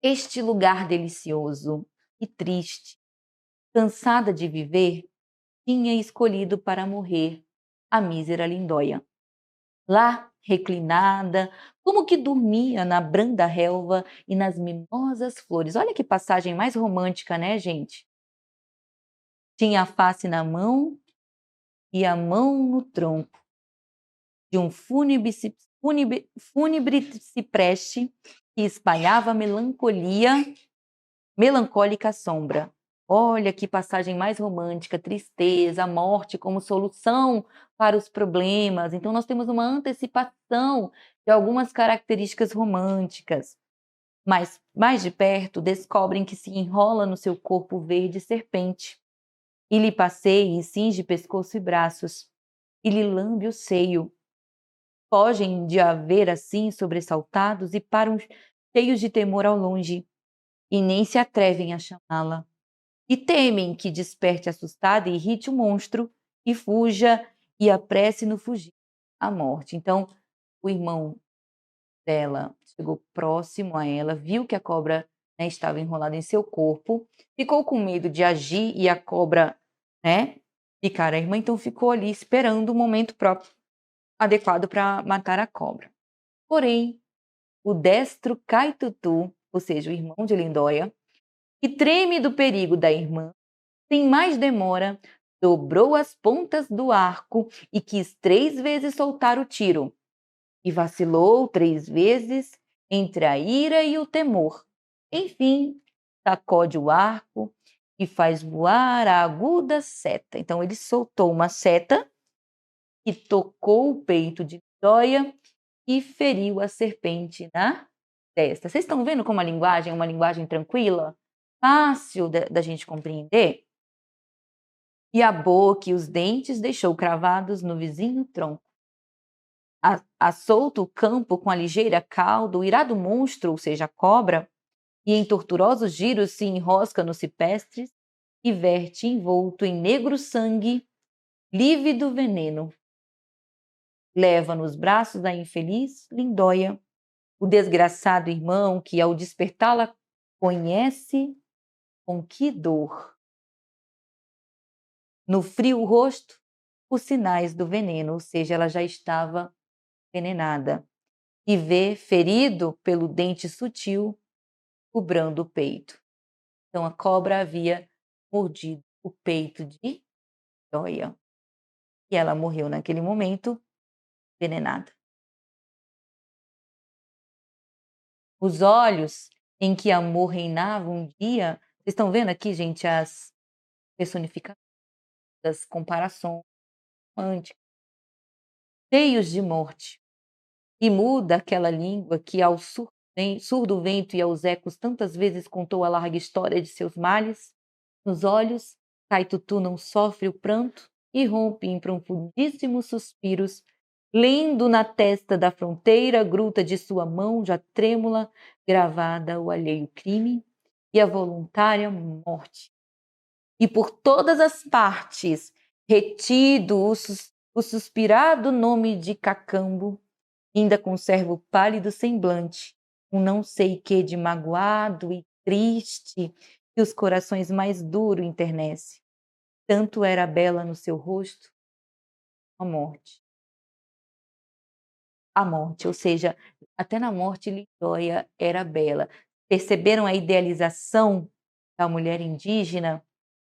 Este lugar delicioso e triste, cansada de viver, tinha escolhido para morrer a mísera Lindóia. Lá, reclinada, como que dormia na branda relva e nas mimosas flores. Olha que passagem mais romântica, né, gente? Tinha a face na mão e a mão no tronco de um fúnebre cipreste que espalhava melancólica sombra. Olha que passagem mais romântica, tristeza, a morte como solução para os problemas. Então, nós temos uma antecipação de algumas características românticas. Mas, mais de perto, descobrem que se enrola no seu corpo verde serpente, e lhe passeia e cinge pescoço e braços, e lhe lambe o seio. Fogem de a ver assim sobressaltados e param cheios de temor ao longe, e nem se atrevem a chamá-la. E temem que desperte assustada e irrite o monstro, e fuja e apresse no fugir a morte. Então, o irmão dela chegou próximo a ela, viu que a cobra, né, estava enrolada em seu corpo, ficou com medo de agir e a cobra, né, picar a irmã, então ficou ali esperando o momento próprio, adequado para matar a cobra. Porém, o destro Caitutu, ou seja, o irmão de Lindóia, que treme do perigo da irmã, sem mais demora, dobrou as pontas do arco e quis 3 vezes soltar o tiro. E vacilou 3 vezes entre a ira e o temor. Enfim, sacode o arco e faz voar a aguda seta. Então, ele soltou uma seta que tocou o peito de Dóia e feriu a serpente na testa. Vocês estão vendo como a linguagem é uma linguagem tranquila? Fácil da gente compreender? E a boca e os dentes deixou cravados no vizinho tronco. Assolto o campo com a ligeira cauda, o irado monstro, ou seja, a cobra, e em torturosos giros se enrosca nos cipestres e verte envolto em negro sangue, lívido veneno. Leva nos braços a infeliz Lindóia, o desgraçado irmão que, ao despertá-la, conhece com que dor. No frio rosto, os sinais do veneno, ou seja, ela já estava envenenada, e vê ferido pelo dente sutil, cobrando o peito. Então a cobra havia mordido o peito de Dóia, e ela morreu naquele momento envenenada. Os olhos em que amor reinava um dia, vocês estão vendo aqui, gente, as personificações, das comparações românticas, cheios de morte, e muda aquela língua que ao surdo vento e aos ecos tantas vezes contou a larga história de seus males. Nos olhos, Caitutu não sofre o pranto e rompe em profundíssimos suspiros, lendo na testa da fronteira gruta de sua mão já trêmula, gravada o alheio crime e a voluntária morte. E por todas as partes, retido o suspirado nome de Cacambo, ainda conserva o pálido semblante, um não sei que de magoado e triste, que os corações mais duros enternece. Tanto era bela no seu rosto, a morte. A morte, ou seja, até na morte Lindóia era bela. Perceberam a idealização da mulher indígena,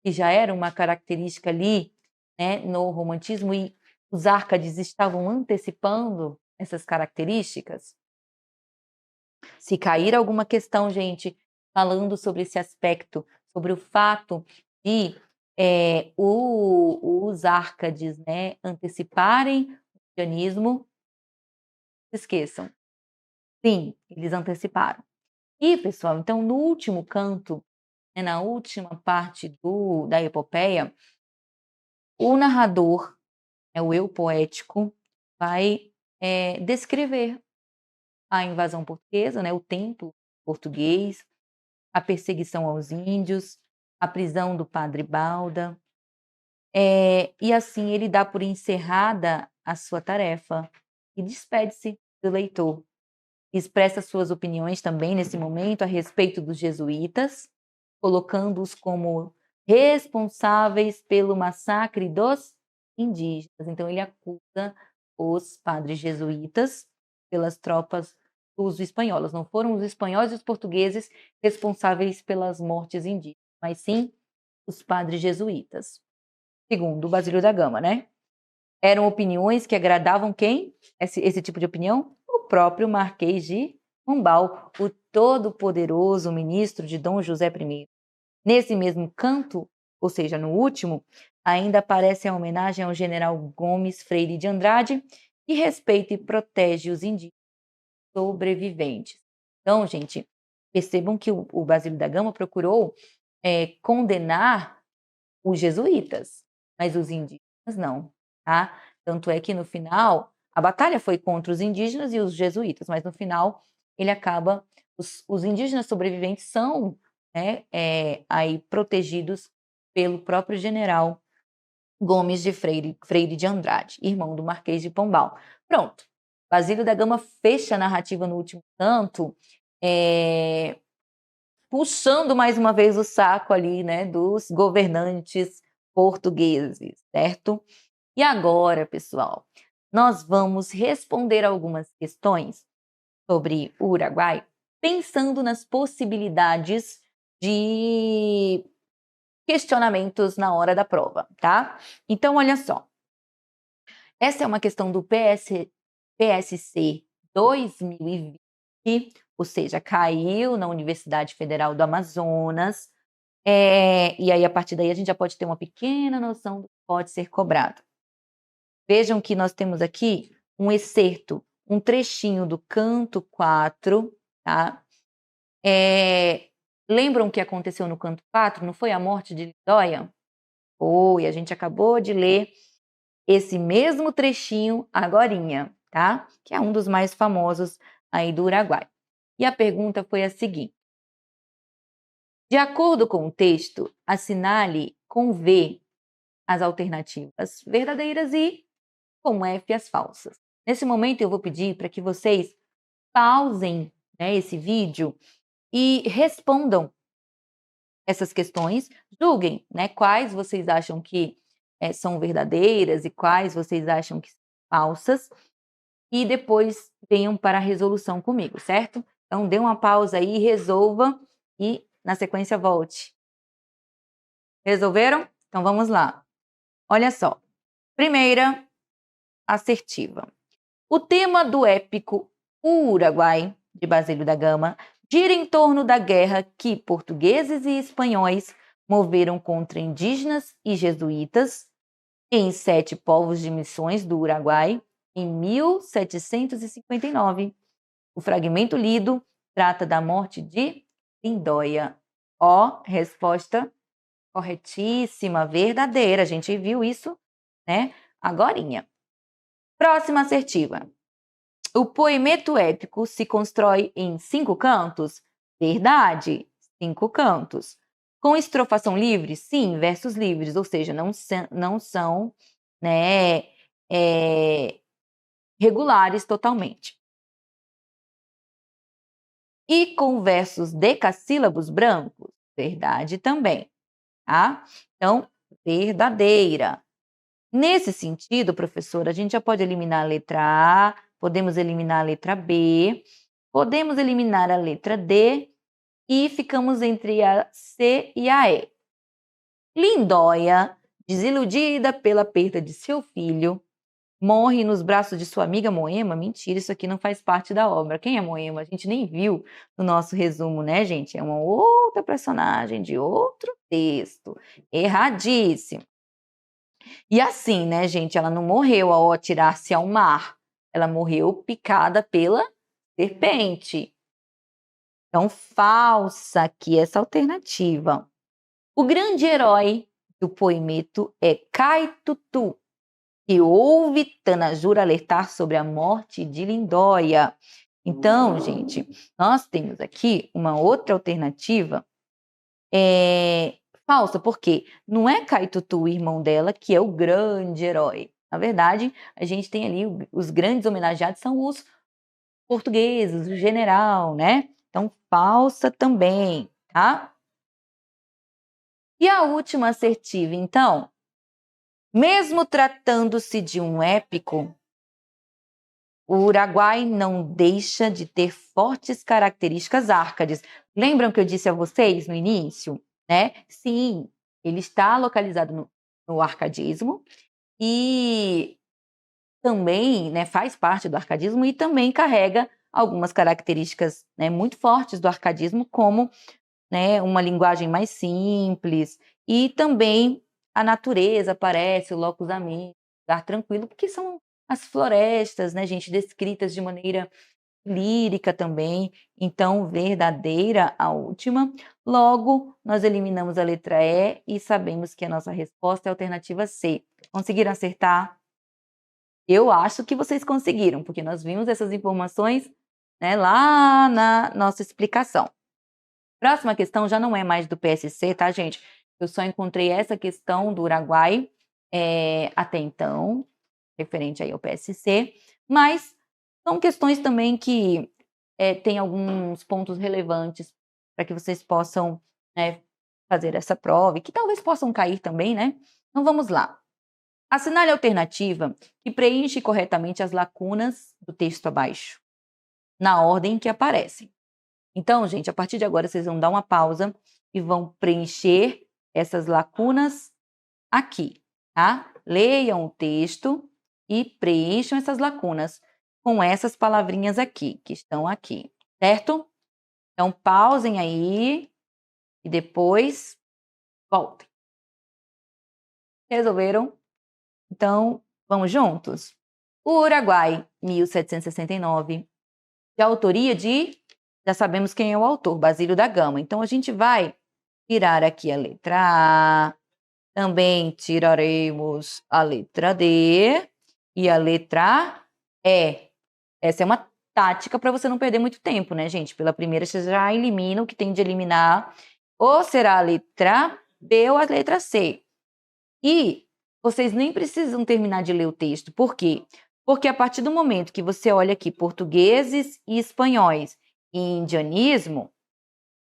que já era uma característica ali, né, no romantismo, e os Árcades estavam antecipando essas características? Se cair alguma questão, gente, falando sobre esse aspecto, sobre o fato de os Árcades, né, anteciparem o cristianismo, não se esqueçam. Sim, eles anteciparam. E, pessoal, então, no último canto, né, na última parte da epopeia, o narrador, o eu poético, vai descrever a invasão portuguesa, né, o templo português, a perseguição aos índios, a prisão do padre Balda, e assim ele dá por encerrada a sua tarefa e despede-se do leitor. Expressa suas opiniões também nesse momento a respeito dos jesuítas, colocando-os como responsáveis pelo massacre dos indígenas. Então ele acusa os padres jesuítas pelas tropas espanholas. Não foram os espanhóis e os portugueses responsáveis pelas mortes indígenas, mas sim os padres jesuítas, segundo o Basílio da Gama, né? Eram opiniões que agradavam quem? Esse tipo de opinião? O próprio Marquês de Pombal, o todo-poderoso ministro de Dom José I. Nesse mesmo canto, ou seja, no último, ainda aparece a homenagem ao general Gomes Freire de Andrade, que respeita e protege os indígenas sobreviventes. Então, gente, percebam que o Basílio da Gama procurou condenar os jesuítas, mas os indígenas não, tá? Tanto é que no final, a batalha foi contra os indígenas e os jesuítas, mas no final ele acaba, os indígenas sobreviventes são, né, aí protegidos pelo próprio general Gomes de Freire de Andrade, irmão do Marquês de Pombal. Pronto, Basílio da Gama fecha a narrativa no último canto, puxando mais uma vez o saco ali, né, dos governantes portugueses, certo? E agora, pessoal, nós vamos responder algumas questões sobre o Uruguai, pensando nas possibilidades de questionamentos na hora da prova, tá? Então, olha só. Essa é uma questão do PSC 2020, ou seja, caiu na Universidade Federal do Amazonas, e aí a partir daí a gente já pode ter uma pequena noção do que pode ser cobrado. Vejam que nós temos aqui um excerto, um trechinho do canto 4, tá? Lembram o que aconteceu no canto 4? Não foi a morte de Lindóia? Foi, a gente acabou de ler esse mesmo trechinho agorinha, tá? Que é um dos mais famosos aí do Uruguai. E a pergunta foi a seguinte: de acordo com o texto, assinale com V as alternativas verdadeiras e com F as falsas. Nesse momento eu vou pedir para que vocês pausem, né, esse vídeo e respondam essas questões, julguem, né, quais vocês acham que são verdadeiras e quais vocês acham que são falsas, e depois venham para a resolução comigo, certo? Então, dê uma pausa aí, resolva e, na sequência, volte. Resolveram? Então, vamos lá. Olha só. Primeira assertiva. O tema do épico Uruguai, de Basílio da Gama, gira em torno da guerra que portugueses e espanhóis moveram contra indígenas e jesuítas em 7 povos de missões do Uruguai em 1759. O fragmento lido trata da morte de Lindóia. Ó, resposta corretíssima, verdadeira. A gente viu isso, né, agorinha. Próxima assertiva. O poemeto épico se constrói em 5 cantos? Verdade, 5 cantos. Com estrofação livre? Sim, versos livres, ou seja, não são, né, regulares totalmente. E com versos decassílabos brancos? Verdade também, tá? Então, verdadeira. Nesse sentido, professora, a gente já pode eliminar a letra A, podemos eliminar a letra B, podemos eliminar a letra D e ficamos entre a C e a E. Lindóia, desiludida pela perda de seu filho, morre nos braços de sua amiga Moema. Mentira, isso aqui não faz parte da obra. Quem é Moema? A gente nem viu no nosso resumo, né, gente? É uma outra personagem de outro texto. Erradíssimo. E assim, né, gente, ela não morreu ao atirar-se ao mar. Ela morreu picada pela serpente. Então, falsa aqui essa alternativa. O grande herói do poemeto é Caitutu, que ouve Tanajura alertar sobre a morte de Lindóia. Então, gente, nós temos aqui uma outra alternativa falsa, porque não é Caitutu, o irmão dela, que é o grande herói. Na verdade, a gente tem ali os grandes homenageados são os portugueses, o general, né? Então, falsa também, tá? E a última assertiva, então, mesmo tratando-se de um épico, o Uruguai não deixa de ter fortes características árcades. Lembram que eu disse a vocês no início, né? Sim, ele está localizado no arcadismo e também, né, faz parte do arcadismo e também carrega algumas características, né, muito fortes do arcadismo, como, né, uma linguagem mais simples e também a natureza aparece, o locus amici, lugar tranquilo, porque são as florestas, né, gente, descritas de maneira lírica também, então verdadeira a última. Logo, nós eliminamos a letra E e sabemos que a nossa resposta é a alternativa C. Conseguiram acertar? Eu acho que vocês conseguiram, porque nós vimos essas informações, né, lá na nossa explicação. Próxima questão já não é mais do PSC, tá, gente? Eu só encontrei essa questão do Uruguai até então, referente aí ao PSC, mas são questões também que têm alguns pontos relevantes para que vocês possam, né, fazer essa prova e que talvez possam cair também, né? Então vamos lá. Assinale a alternativa que preenche corretamente as lacunas do texto abaixo, na ordem que aparecem. Então, gente, a partir de agora vocês vão dar uma pausa e vão preencher essas lacunas aqui, tá? Leiam o texto e preencham essas lacunas com essas palavrinhas aqui, que estão aqui, certo? Então, pausem aí e depois voltem. Resolveram? Então, vamos juntos? O Uruguai, 1769, de autoria de... Já sabemos quem é o autor, Basílio da Gama. Então, a gente vai tirar aqui a letra A, também tiraremos a letra D e a letra E. Essa é uma tática para você não perder muito tempo, né, gente? Pela primeira, você já elimina o que tem de eliminar. Ou será a letra B ou a letra C. E vocês nem precisam terminar de ler o texto. Por quê? Porque a partir do momento que você olha aqui portugueses e espanhóis e indianismo,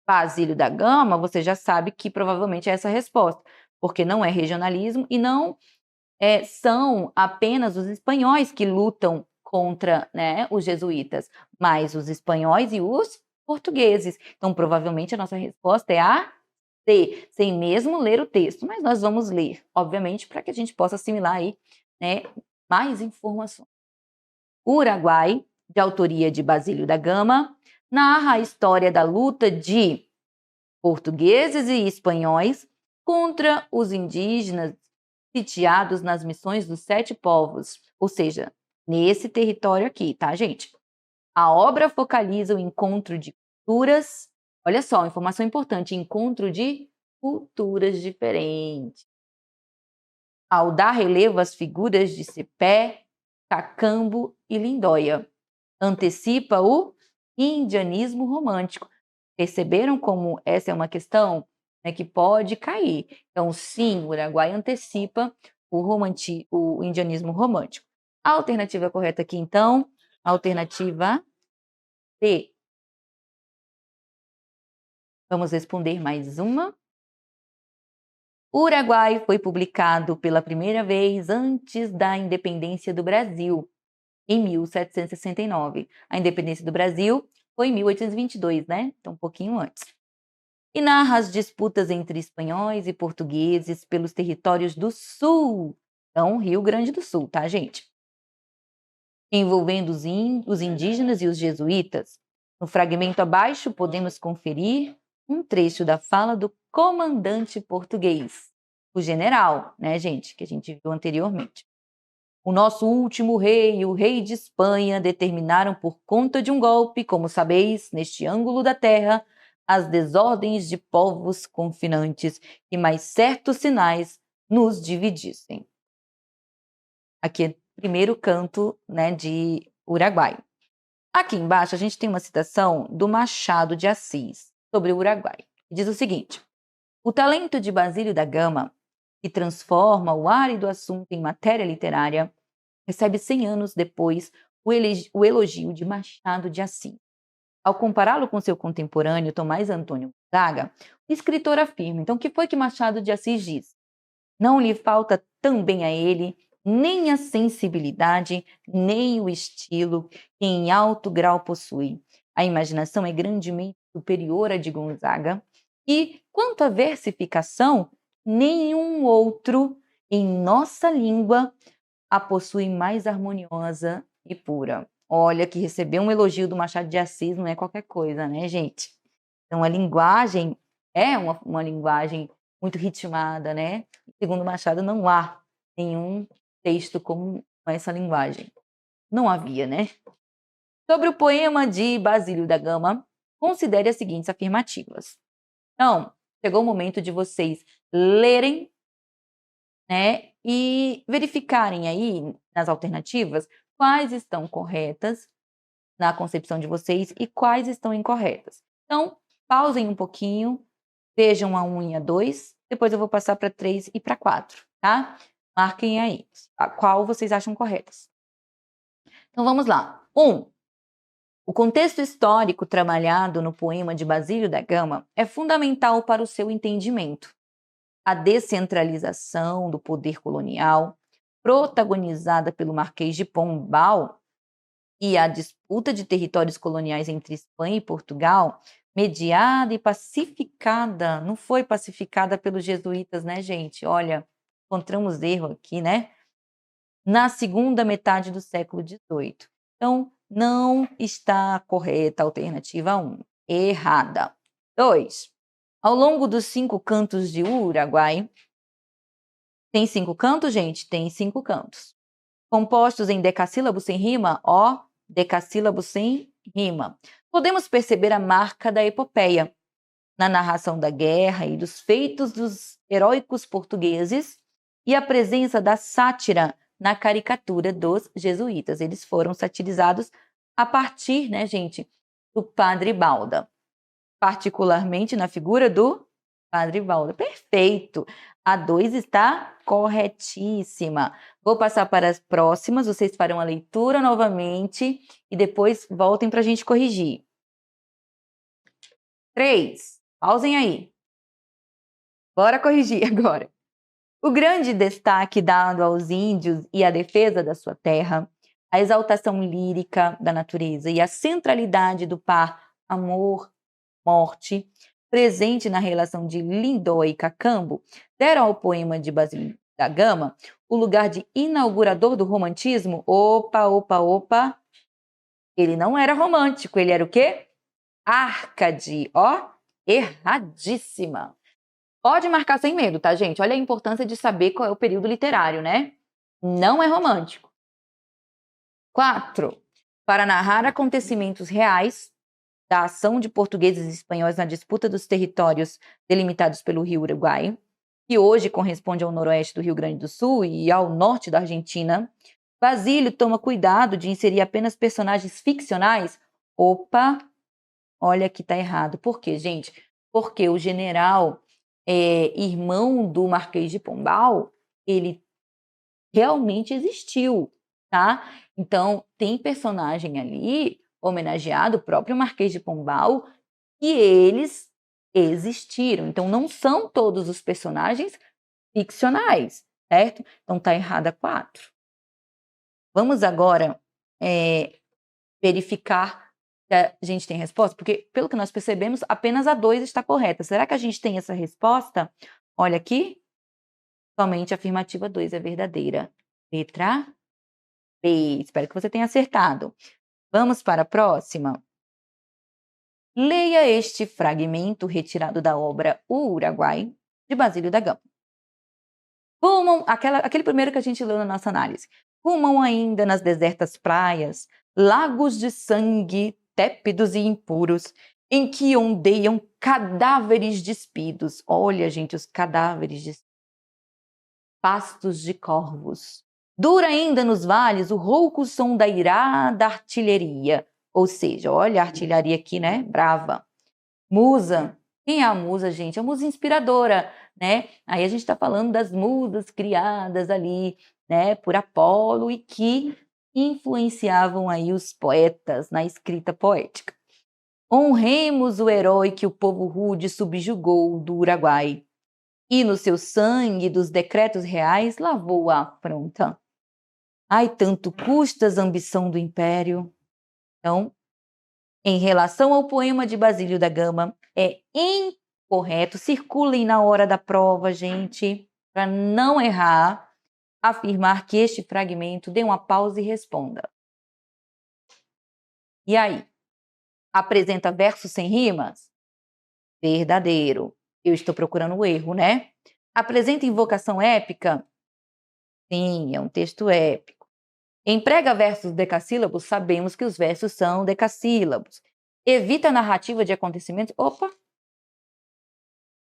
Basílio da Gama, você já sabe que provavelmente é essa a resposta, porque não é regionalismo e não são apenas os espanhóis que lutam contra, né, os jesuítas, mas os espanhóis e os portugueses. Então, provavelmente a nossa resposta é a C, sem mesmo ler o texto, mas nós vamos ler, obviamente, para que a gente possa assimilar aí, né, mais informações. O Uruguai, de autoria de Basílio da Gama, narra a história da luta de portugueses e espanhóis contra os indígenas sitiados nas missões dos Sete Povos, ou seja, nesse território aqui, tá, gente? A obra focaliza o encontro de culturas, olha só, informação importante, encontro de culturas diferentes. Ao dar relevo às figuras de Cepé, Cacambo e Lindóia, antecipa o indianismo romântico. Perceberam como essa é uma questão, né, que pode cair? Então, sim, o Uruguai antecipa o indianismo romântico. A alternativa correta aqui, então, a alternativa D. Vamos responder mais uma. O Uruguai foi publicado pela primeira vez antes da independência do Brasil, em 1769. A independência do Brasil foi em 1822, né? Então, um pouquinho antes. E narra as disputas entre espanhóis e portugueses pelos territórios do Sul. Então, Rio Grande do Sul, tá, gente? Envolvendo os indígenas e os jesuítas. No fragmento abaixo, podemos conferir um trecho da fala do comandante português, o general, né, gente, que a gente viu anteriormente. O nosso último rei e o rei de Espanha determinaram por conta de um golpe, como sabeis, neste ângulo da terra, as desordens de povos confinantes e mais certos sinais nos dividissem. Aqui é o primeiro canto, né, de Uruguai. Aqui embaixo a gente tem uma citação do Machado de Assis sobre o Uruguai. Diz o seguinte: o talento de Basílio da Gama, que transforma o árido assunto em matéria literária, recebe 100 anos depois o elogio de Machado de Assis. Ao compará-lo com seu contemporâneo Tomás Antônio Gonzaga, o escritor afirma, então, o que foi que Machado de Assis diz? Não lhe falta também a ele nem a sensibilidade, nem o estilo que em alto grau possui. A imaginação é grandemente superior à de Gonzaga e, quanto à versificação, nenhum outro em nossa língua a possui mais harmoniosa e pura. Olha, que receber um elogio do Machado de Assis não é qualquer coisa, né, gente? Então, a linguagem é uma linguagem muito ritmada, né? Segundo Machado, não há nenhum texto com essa linguagem. Não havia, né? Sobre o poema de Basílio da Gama, considere as seguintes afirmativas. Então, chegou o momento de vocês lerem, né, e verificarem aí nas alternativas quais estão corretas na concepção de vocês e quais estão incorretas. Então, pausem um pouquinho, vejam a 1 e a 2, depois eu vou passar para 3 e para 4, tá? Marquem aí a qual vocês acham corretas. Então, vamos lá. 1. O contexto histórico trabalhado no poema de Basílio da Gama é fundamental para o seu entendimento. A descentralização do poder colonial, protagonizada pelo Marquês de Pombal, e a disputa de territórios coloniais entre Espanha e Portugal, mediada e pacificada, não foi pacificada pelos jesuítas, né, gente? Olha, encontramos erro aqui, né? Na segunda metade do século XVIII. Então, não está correta a alternativa 1. Errada. 2. Ao longo dos 5 cantos de Uruguai, tem 5 cantos, gente? Tem 5 cantos. Compostos em decassílabo sem rima, ó, decassílabo sem rima. Podemos perceber a marca da epopeia na narração da guerra e dos feitos dos heróicos portugueses e a presença da sátira na caricatura dos jesuítas. Eles foram satirizados a partir, né, gente, do Padre Balda, particularmente na figura do Padre Balda. Perfeito! A 2 está corretíssima. Vou passar para as próximas, vocês farão a leitura novamente e depois voltem para a gente corrigir. 3. Pausem aí. Bora corrigir agora. O grande destaque dado aos índios e a defesa da sua terra, a exaltação lírica da natureza e a centralidade do par amor-morte, presente na relação de Lindó e Cacambo, deram ao poema de Basílio da Gama o lugar de inaugurador do romantismo. Opa! Ele não era romântico, ele era o quê? Árcade, ó, erradíssima. Pode marcar sem medo, tá, gente? Olha a importância de saber qual é o período literário, né? Não é romântico. 4. Para narrar acontecimentos reais da ação de portugueses e espanhóis na disputa dos territórios delimitados pelo rio Uruguai, que hoje corresponde ao noroeste do Rio Grande do Sul e ao norte da Argentina, Basílio toma cuidado de inserir apenas personagens ficcionais. Opa, olha que tá errado. Por quê, gente? Porque o general, irmão do Marquês de Pombal, ele realmente existiu, tá? Então, tem personagem ali homenageado, o próprio Marquês de Pombal, e eles existiram. Então, não são todos os personagens ficcionais, certo? Então, tá errada 4. Vamos agora verificar se a gente tem resposta, porque, pelo que nós percebemos, apenas a 2 está correta. Será que a gente tem essa resposta? Olha aqui, somente a afirmativa 2 é verdadeira. Letra B. Espero que você tenha acertado. Vamos para a próxima? Leia este fragmento retirado da obra O Uruguai, de Basílio da Gama. Rumam, aquele primeiro que a gente leu na nossa análise. Rumam ainda nas desertas praias, lagos de sangue tépidos e impuros, em que ondeiam cadáveres despidos. Olha, gente, os cadáveres despidos. Pastos de corvos. Dura ainda nos vales o rouco som da irada artilharia. Ou seja, olha a artilharia aqui, né? Brava. Musa. Quem é a musa, gente? É a musa inspiradora, né? Aí a gente está falando das musas criadas ali, né, por Apolo e que influenciavam aí os poetas na escrita poética. Honremos o herói que o povo rude subjugou do Uruguai e no seu sangue dos decretos reais lavou a afronta. Ai, tanto custas a ambição do império. Então, em relação ao poema de Basílio da Gama, é incorreto. Circulem na hora da prova, gente, para não errar. afirmar que este fragmento, dê uma pausa e responda. E aí? Apresenta versos sem rimas? Verdadeiro. Eu estou procurando o erro, né? Apresenta invocação épica? Sim, é um texto épico. Emprega versos decassílabos? Sabemos que os versos são decassílabos. Evita narrativa de acontecimentos? Opa!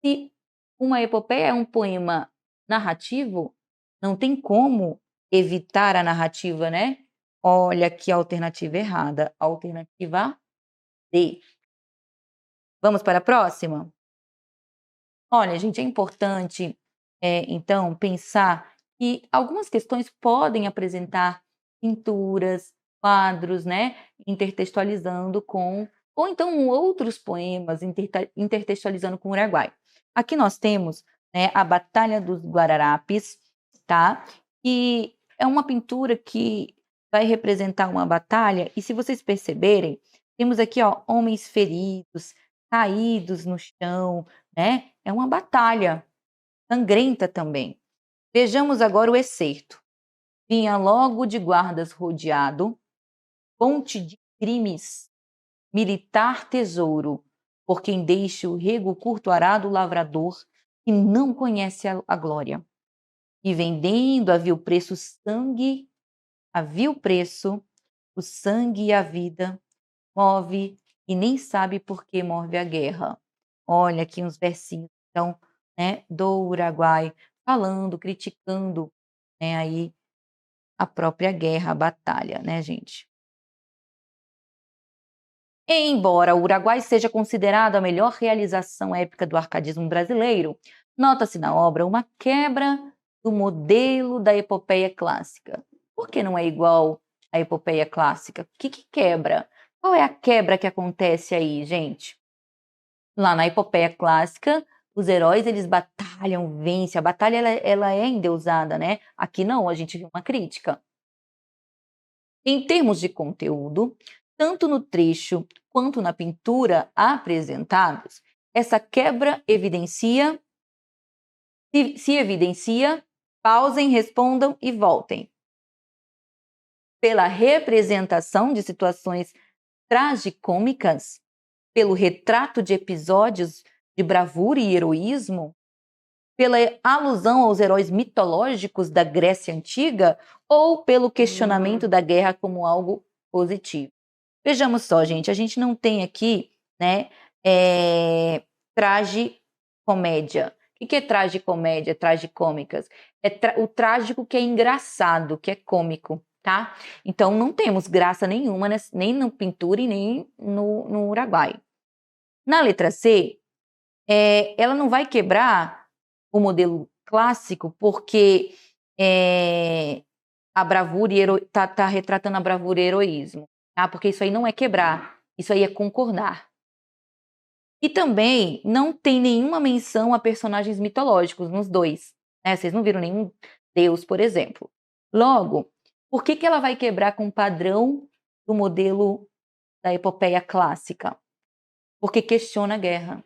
Se uma epopeia é um poema narrativo, não tem como evitar a narrativa, né? Olha aqui a alternativa errada. Alternativa D. Vamos para a próxima? Olha, gente, é importante, então, pensar que algumas questões podem apresentar pinturas, quadros, né, intertextualizando com ou então outros poemas intertextualizando com o Uruguai. Aqui nós temos, né, a Batalha dos Guararapes, tá? E é uma pintura que vai representar uma batalha, e se vocês perceberem, temos aqui, ó, homens feridos, caídos no chão, né? É uma batalha sangrenta também. Vejamos agora o excerto. Vinha logo de guardas rodeado, fonte de crimes, militar tesouro, por quem deixa o rego curto arado lavrador, que não conhece a glória. E vendendo a vil preço sangue, a vil preço, o sangue e a vida, move e nem sabe por que move a guerra. Olha aqui uns versinhos, então, né, do Uruguai, falando, criticando, né, aí a própria guerra, a batalha, né, gente? Embora o Uruguai seja considerado a melhor realização épica do arcadismo brasileiro, nota-se na obra uma quebra do modelo da epopeia clássica. Por que não é igual à epopeia clássica? O que quebra? Qual é a quebra que acontece aí, gente? Lá na epopeia clássica, os heróis eles batalham, vencem. A batalha ela é endeusada, né? Aqui não, a gente viu uma crítica. Em termos de conteúdo, tanto no trecho quanto na pintura apresentados, essa quebra se evidencia, pausem, respondam e voltem. Pela representação de situações tragicômicas, pelo retrato de episódios de bravura e heroísmo, pela alusão aos heróis mitológicos da Grécia Antiga ou pelo questionamento da guerra como algo positivo. Vejamos só, gente, a gente não tem aqui, né, tragicomédia. O que é tragicomédia, tragicômicas? É o trágico que é engraçado, que é cômico, tá? Então, não temos graça nenhuma, nem na pintura e nem no Uruguai. Na letra C, ela não vai quebrar o modelo clássico porque a bravura e tá retratando a bravura e heroísmo, tá? Porque isso aí não é quebrar, isso aí é concordar. E também não tem nenhuma menção a personagens mitológicos nos dois, né? Vocês não viram nenhum deus, por exemplo. Logo, por que ela vai quebrar com o padrão do modelo da epopeia clássica? Porque questiona a guerra.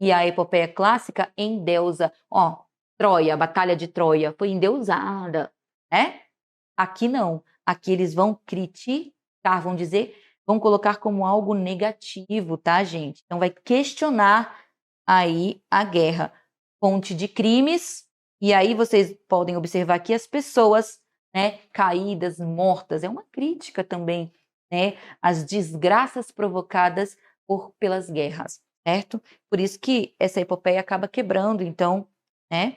E a epopeia clássica endeusa. Ó, Troia, a Batalha de Troia foi endeusada, né? Aqui não. Aqui eles vão criticar, vão dizer, vão colocar como algo negativo, tá, gente? Então vai questionar aí a guerra. Fonte de crimes, e aí vocês podem observar que as pessoas, né, caídas, mortas, é uma crítica também, né, às desgraças provocadas pelas guerras, certo? Por isso que essa epopeia acaba quebrando, então, né,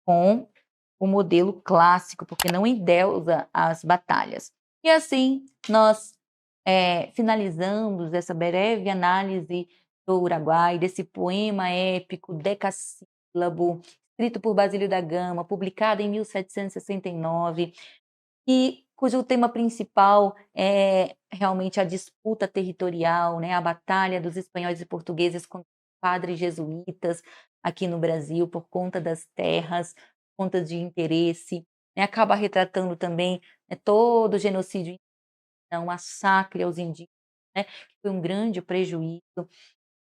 com o modelo clássico, porque não endeusa as batalhas. E assim, nós finalizamos essa breve análise do Uruguai, desse poema épico, decassílabo, escrito por Basílio da Gama, publicado em 1769, e cujo tema principal é realmente a disputa territorial, né, a batalha dos espanhóis e portugueses contra os padres jesuítas aqui no Brasil por conta das terras, por conta de interesse, né, acaba retratando também, né, todo o genocídio, o massacre aos indígenas, né, que foi um grande prejuízo,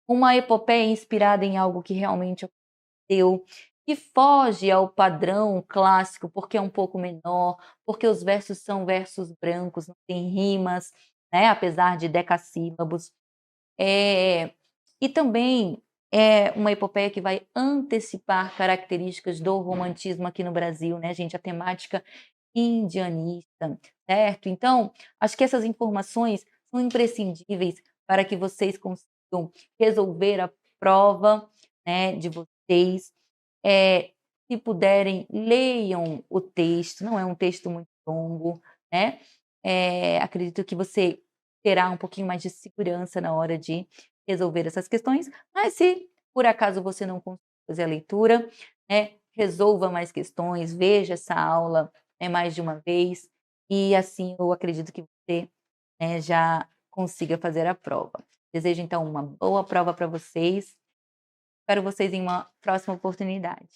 uma epopeia inspirada em algo que realmente aconteceu, que foge ao padrão clássico, porque é um pouco menor, porque os versos são versos brancos, não tem rimas, né, apesar de decassílabos. Eh, e também é uma epopeia que vai antecipar características do romantismo aqui no Brasil, né, gente, a temática indianista, certo? Então, acho que essas informações são imprescindíveis para que vocês consigam resolver a prova, né, de vocês. Se puderem, leiam o texto, não é um texto muito longo, né? Acredito que você terá um pouquinho mais de segurança na hora de resolver essas questões, mas se por acaso você não conseguir fazer a leitura, né, resolva mais questões, veja essa aula, né, mais de uma vez, e assim eu acredito que você, né, já consiga fazer a prova. Desejo então uma boa prova para vocês, espero vocês em uma próxima oportunidade.